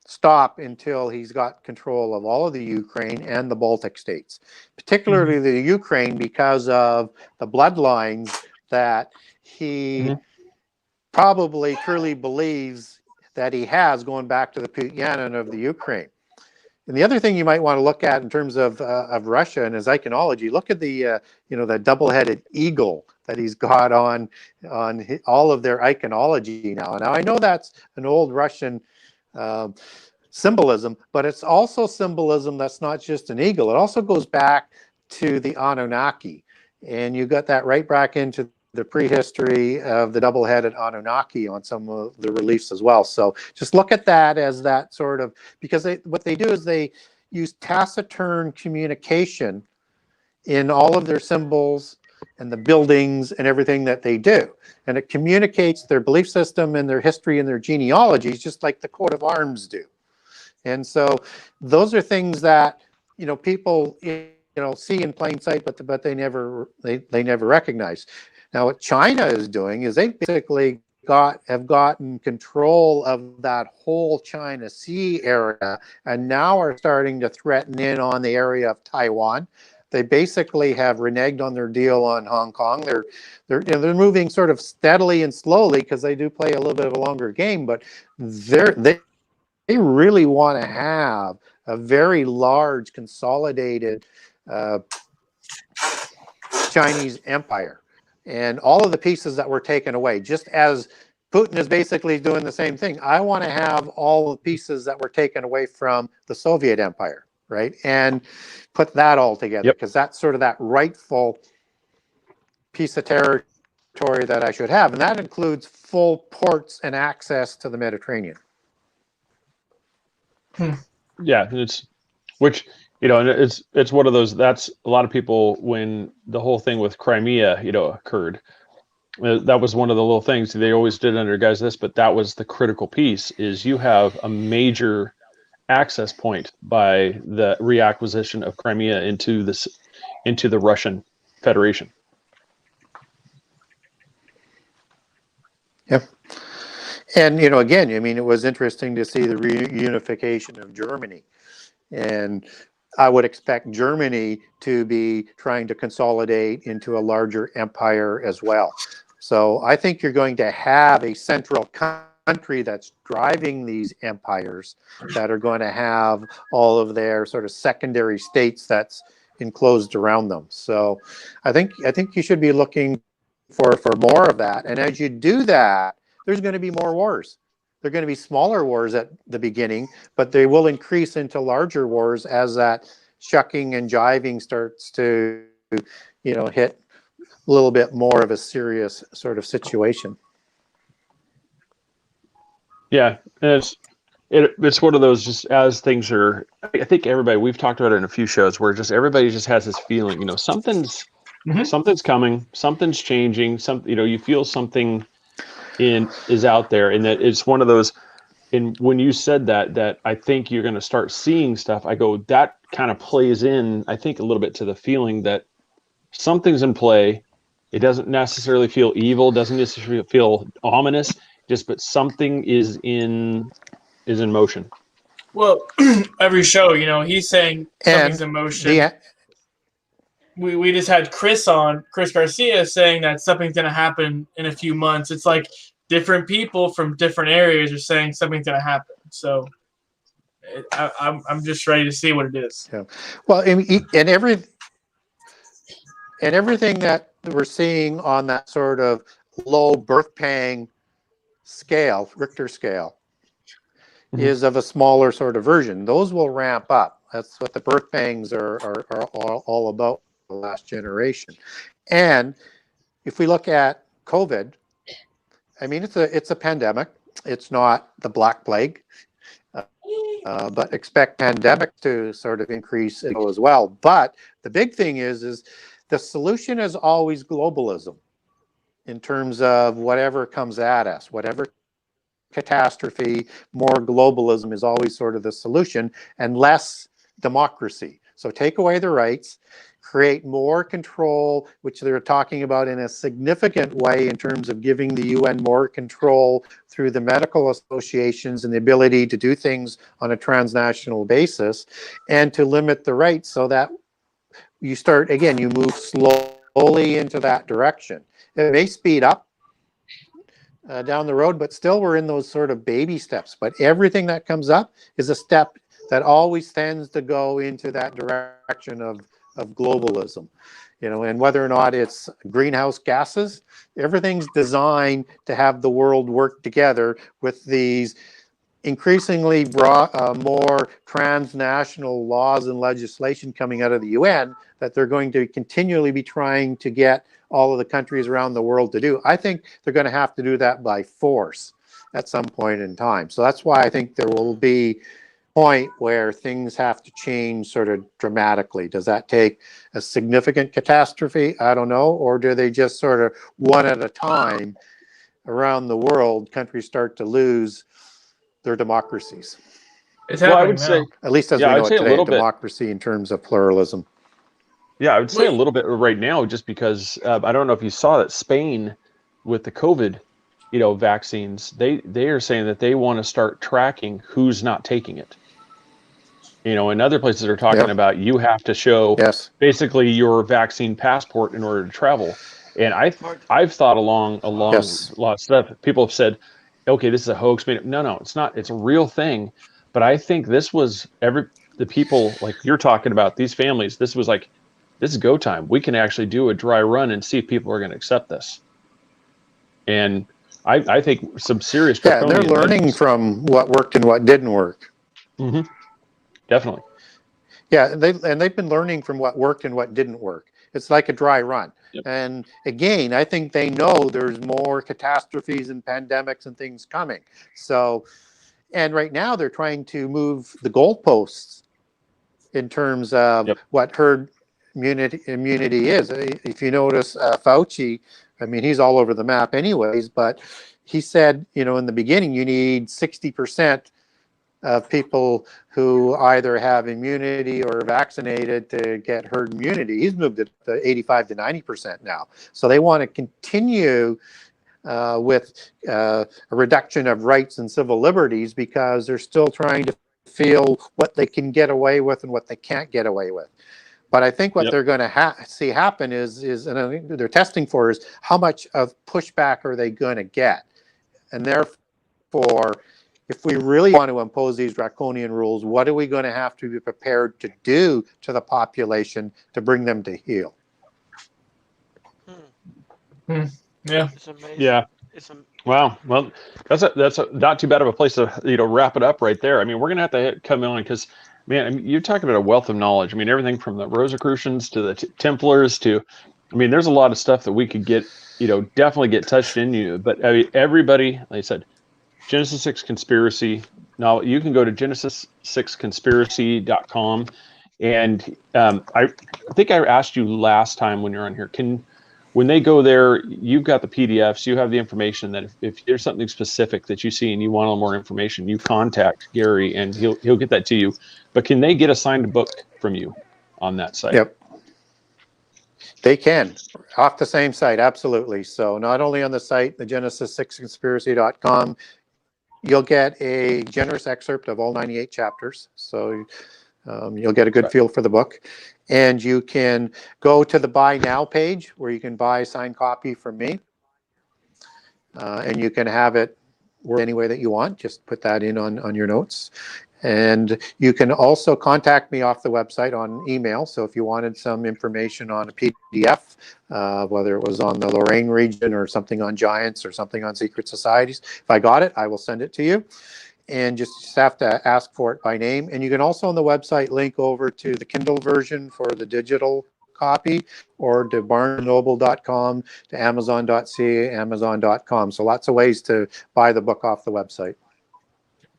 stop until he's got control of all of the Ukraine and the Baltic states, particularly the Ukraine, because of the bloodlines that he probably truly believes that he has, going back to the Putin of the Ukraine. And the other thing you might want to look at in terms of Russia and his iconology, look at the the double-headed eagle that he's got on all of their iconology now. Now I know that's an old Russian symbolism, but it's also symbolism that's not just an eagle. It also goes back to the Anunnaki, and you got that right back into the prehistory of the double-headed Anunnaki on some of the reliefs as well. So just look at that as that sort of, because what they do is they use taciturn communication in all of their symbols and the buildings and everything that they do. And it communicates their belief system and their history and their genealogies, just like the coat of arms do. And so those are things that, people, see in plain sight, but they never recognize. Now, what China is doing is they basically have gotten control of that whole China Sea area, and now are starting to threaten in on the area of Taiwan. They basically have reneged on their deal on Hong Kong. They're moving sort of steadily and slowly, because they do play a little bit of a longer game, but they really want to have a very large consolidated Chinese empire. And all of the pieces that were taken away, just as Putin is basically doing the same thing. I want to have all the pieces that were taken away from the Soviet empire, right? And put that all together, because that's sort of that rightful piece of territory that I should have. And that includes full ports and access to the Mediterranean. Yeah, it's which and it's one of those. That's a lot of people when the whole thing with Crimea occurred. That was one of the little things they always did under guys this, but that was the critical piece. Is you have a major access point by the reacquisition of Crimea into the Russian Federation. Yep. And, again, it was interesting to see the reunification of Germany. And I would expect Germany to be trying to consolidate into a larger empire as well. So I think you're going to have a central country that's driving these empires that are going to have all of their sort of secondary states that's enclosed around them. So I think you should be looking for more of that. And as you do that, there's going to be more wars. They're going to be smaller wars at the beginning, but they will increase into larger wars as that shucking and jiving starts to, hit a little bit more of a serious sort of situation. Yeah, and it's one of those, just as things are. I think everybody, we've talked about it in a few shows, where just everybody just has this feeling, something's coming, something's changing, you feel something is out there, and that it's one of those. And when you said that I think you're going to start seeing stuff, I go, that kind of plays in, I think, a little bit to the feeling that something's in play. It doesn't necessarily feel evil, doesn't necessarily feel ominous, but something is in motion. Well, every show, he's saying something's in motion. We just had Chris Garcia, saying that something's going to happen in a few months. It's like different people from different areas are saying something's going to happen. So I'm just ready to see what it is. Yeah. Well, and everything that we're seeing on that sort of low birth pang scale, Richter scale, is of a smaller sort of version. Those will ramp up. That's what the birth pangs are all about, the last generation. And if we look at COVID, it's a pandemic. It's not the Black Plague, but expect pandemic to sort of increase as well. But the big thing is the solution is always globalism, in terms of whatever comes at us, whatever catastrophe, more globalism is always sort of the solution, and less democracy. So take away the rights, create more control, which they're talking about in a significant way in terms of giving the UN more control through the medical associations and the ability to do things on a transnational basis, and to limit the rights so that you move slowly into that direction. It may speed up down the road, but still we're in those sort of baby steps. But everything that comes up is a step that always tends to go into that direction of globalism. And whether or not it's greenhouse gases, everything's designed to have the world work together with these increasingly more transnational laws and legislation coming out of the UN that they're going to continually be trying to get all of the countries around the world to do. I think they're going to have to do that by force at some point in time. So that's why I think there will be a point where things have to change sort of dramatically. Does that take a significant catastrophe? I don't know. Or do they just sort of one at a time around the world, countries start to lose their democracies? It's happening I would say, at least as we know it today, democracy in terms of pluralism. Yeah, I would say a little bit right now, just because I don't know if you saw that Spain with the COVID, vaccines, they are saying that they want to start tracking who's not taking it. And other places are talking about you have to show basically your vaccine passport in order to travel. And I've thought along a lot of stuff. People have said, okay, this is a hoax. No, it's not. It's a real thing. But I think this was the people like you're talking about, these families. This was like, this is go time. We can actually do a dry run and see if people are going to accept this. And I think some serious. Yeah, they're learning from what worked and what didn't work. Mm-hmm. Definitely. Yeah, they've been learning from what worked and what didn't work. It's like a dry run. Yep. And again, I think they know there's more catastrophes and pandemics and things coming. So, and right now they're trying to move the goalposts in terms of Yep. what herd immunity is. If you notice, Fauci, I mean, he's all over the map anyways, but he said, you know, in the beginning, you need 60% of people who either have immunity or vaccinated to get herd immunity. He's moved it to 85 to 90% now. So they want to continue with a reduction of rights and civil liberties because they're still trying to feel what they can get away with and what they can't get away with. But I think what they're going to see happen is, and I think they're testing for is how much of pushback are they going to get? And therefore, if we really want to impose these draconian rules, what are we going to have to be prepared to do to the population to bring them to heel? Yeah. It's amazing. Yeah. Wow. Well, that's not too bad of a place to wrap it up right there. I mean, we're gonna have to come on because, man, I mean, you're talking about a wealth of knowledge. I mean, everything from the Rosicrucians to the Templars to, I mean, there's a lot of stuff that we could get, definitely get touched in you. But I mean, everybody, like I said, Genesis 6 Conspiracy. Now you can go to genesis6conspiracy.com, and I think I asked you last time when you're on here. When they go there, you've got the PDFs, you have the information that if there's something specific that you see and you want a little more information, you contact Gary and he'll get that to you. But can they get a signed book from you on that site? Yep. They can, off the same site, absolutely. So not only on the site, the genesis6conspiracy.com, you'll get a generous excerpt of all 98 chapters. So you'll get a good feel for the book. And you can go to the Buy Now page where you can buy a signed copy from me. And you can have it any way that you want. Just put that in on your notes. And you can also contact me off the website on email. So if you wanted some information on a PDF, whether it was on the Lorraine region or something on giants or something on secret societies, if I got it, I will send it to you. And just have to ask for it by name. And you can also on the website link over to the Kindle version for the digital copy, or to barnesandnoble.com, to amazon.ca, amazon.com. So lots of ways to buy the book off the website.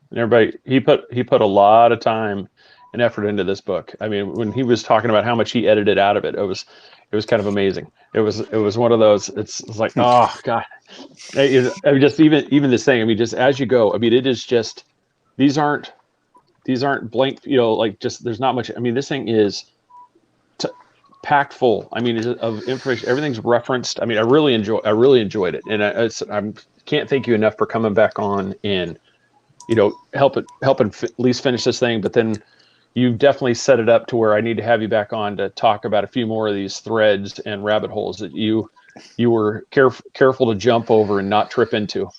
And everybody, he put a lot of time and effort into this book. I mean, when he was talking about how much he edited out of it, it was kind of amazing. It was one of those. It's like, oh God, I mean, just even this thing. I mean, just as you go. I mean, it is just these aren't blank. Like just there's not much. I mean, this thing is packed full. I mean, of information. Everything's referenced. I mean, I really enjoyed it, and I can't thank you enough for coming back on and helping at least finish this thing. But then you've definitely set it up to where I need to have you back on to talk about a few more of these threads and rabbit holes that you were careful to jump over and not trip into.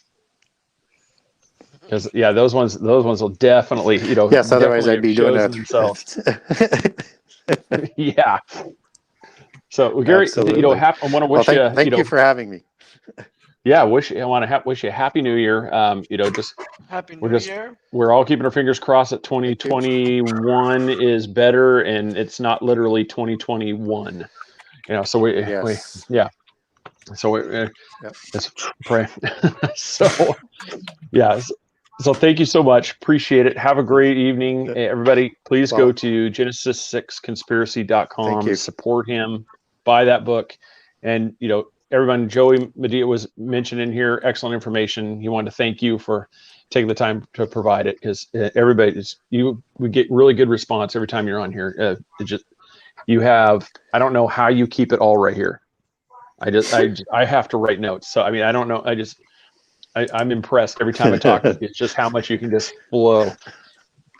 Because those ones will definitely yes, otherwise I'd be doing that themselves. Yeah. So Gary, absolutely. I want to wish you. Thank you for having me. Yeah, I want to wish you a happy New Year. Just Happy New Year. We're all keeping our fingers crossed that 2021 is better and it's not literally 2021. So let's pray. So so thank you so much. Appreciate it. Have a great evening, everybody. Please go to genesis6conspiracy.com. Support him. Buy that book, and everyone, Joey Medea was mentioned in here. Excellent information. He wanted to thank you for taking the time to provide it, because we get really good response every time you're on here. I don't know how you keep it all right here. I have to write notes. So, I mean, I don't know. I'm impressed every time I talk with you. It's just how much you can just flow.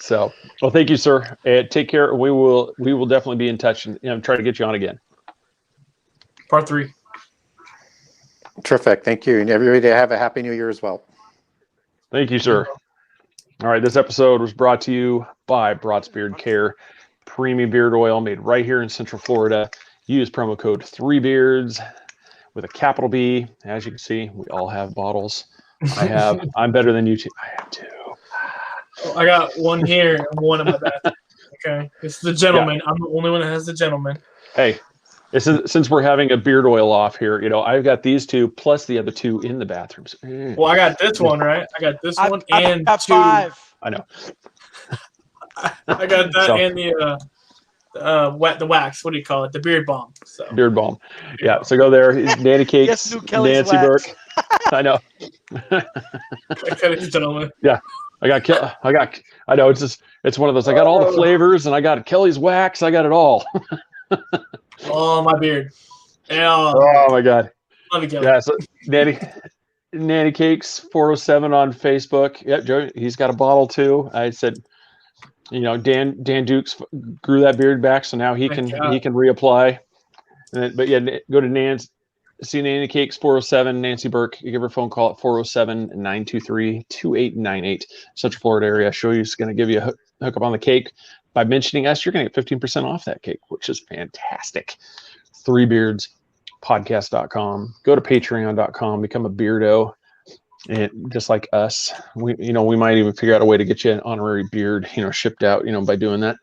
So, well, thank you, sir. Take care. We will definitely be in touch and try to get you on again. Part 3. Terrific. Thank you. And everybody have a happy New Year as well. Thank you, sir. All right. This episode was brought to you by Broad's Beard Care, premium beard oil made right here in Central Florida. Use promo code 3Beards with a capital B. As you can see, we all have bottles. I'm better than you two. I have 2. I got one here and one in my bathroom. Okay. It's the gentleman. Yeah. I'm the only one that has the gentleman. Hey, Since we're having a beard oil off here, I've got these two plus the other two in the bathrooms. Well, I got this one, right? I got this one and got two. 5. I know. I got that So- and the wax. What do you call it? The beard balm. So Beard balm. Yeah. So go there. Nanny Cakes, Yes, new Kelly's Nancy wax. Burke. I know. okay, gentlemen. I know it's one of those. I got all the flavors and I got Kelly's wax. I got it all. Oh, my beard. Yeah. Oh my God. Love you, Kelly. Yeah. So Nanny Cakes 407 on Facebook. Yep. Joe, he's got a bottle too. I said, Dan Dukes grew that beard back, so now he can reapply. But yeah, go to Nanny Cakes 407, Nancy Burke. You give her a phone call at 407-923-2898. Central Florida area. She's going to give you a hookup on the cake. By mentioning us, you're going to get 15% off that cake, which is fantastic. 3beardspodcast.com. Go to patreon.com, become a beardo. And just like us, we might even figure out a way to get you an honorary beard, shipped out, by doing that.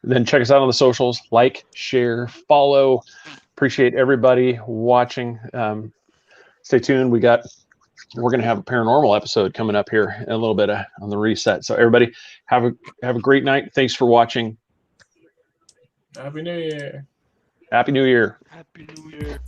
Then check us out on the socials, like, share, follow. Appreciate everybody watching. Stay tuned. We're going to have a paranormal episode coming up here in a little bit on the reset. So everybody have a great night. Thanks for watching. Happy New Year. Happy New Year. Happy New Year.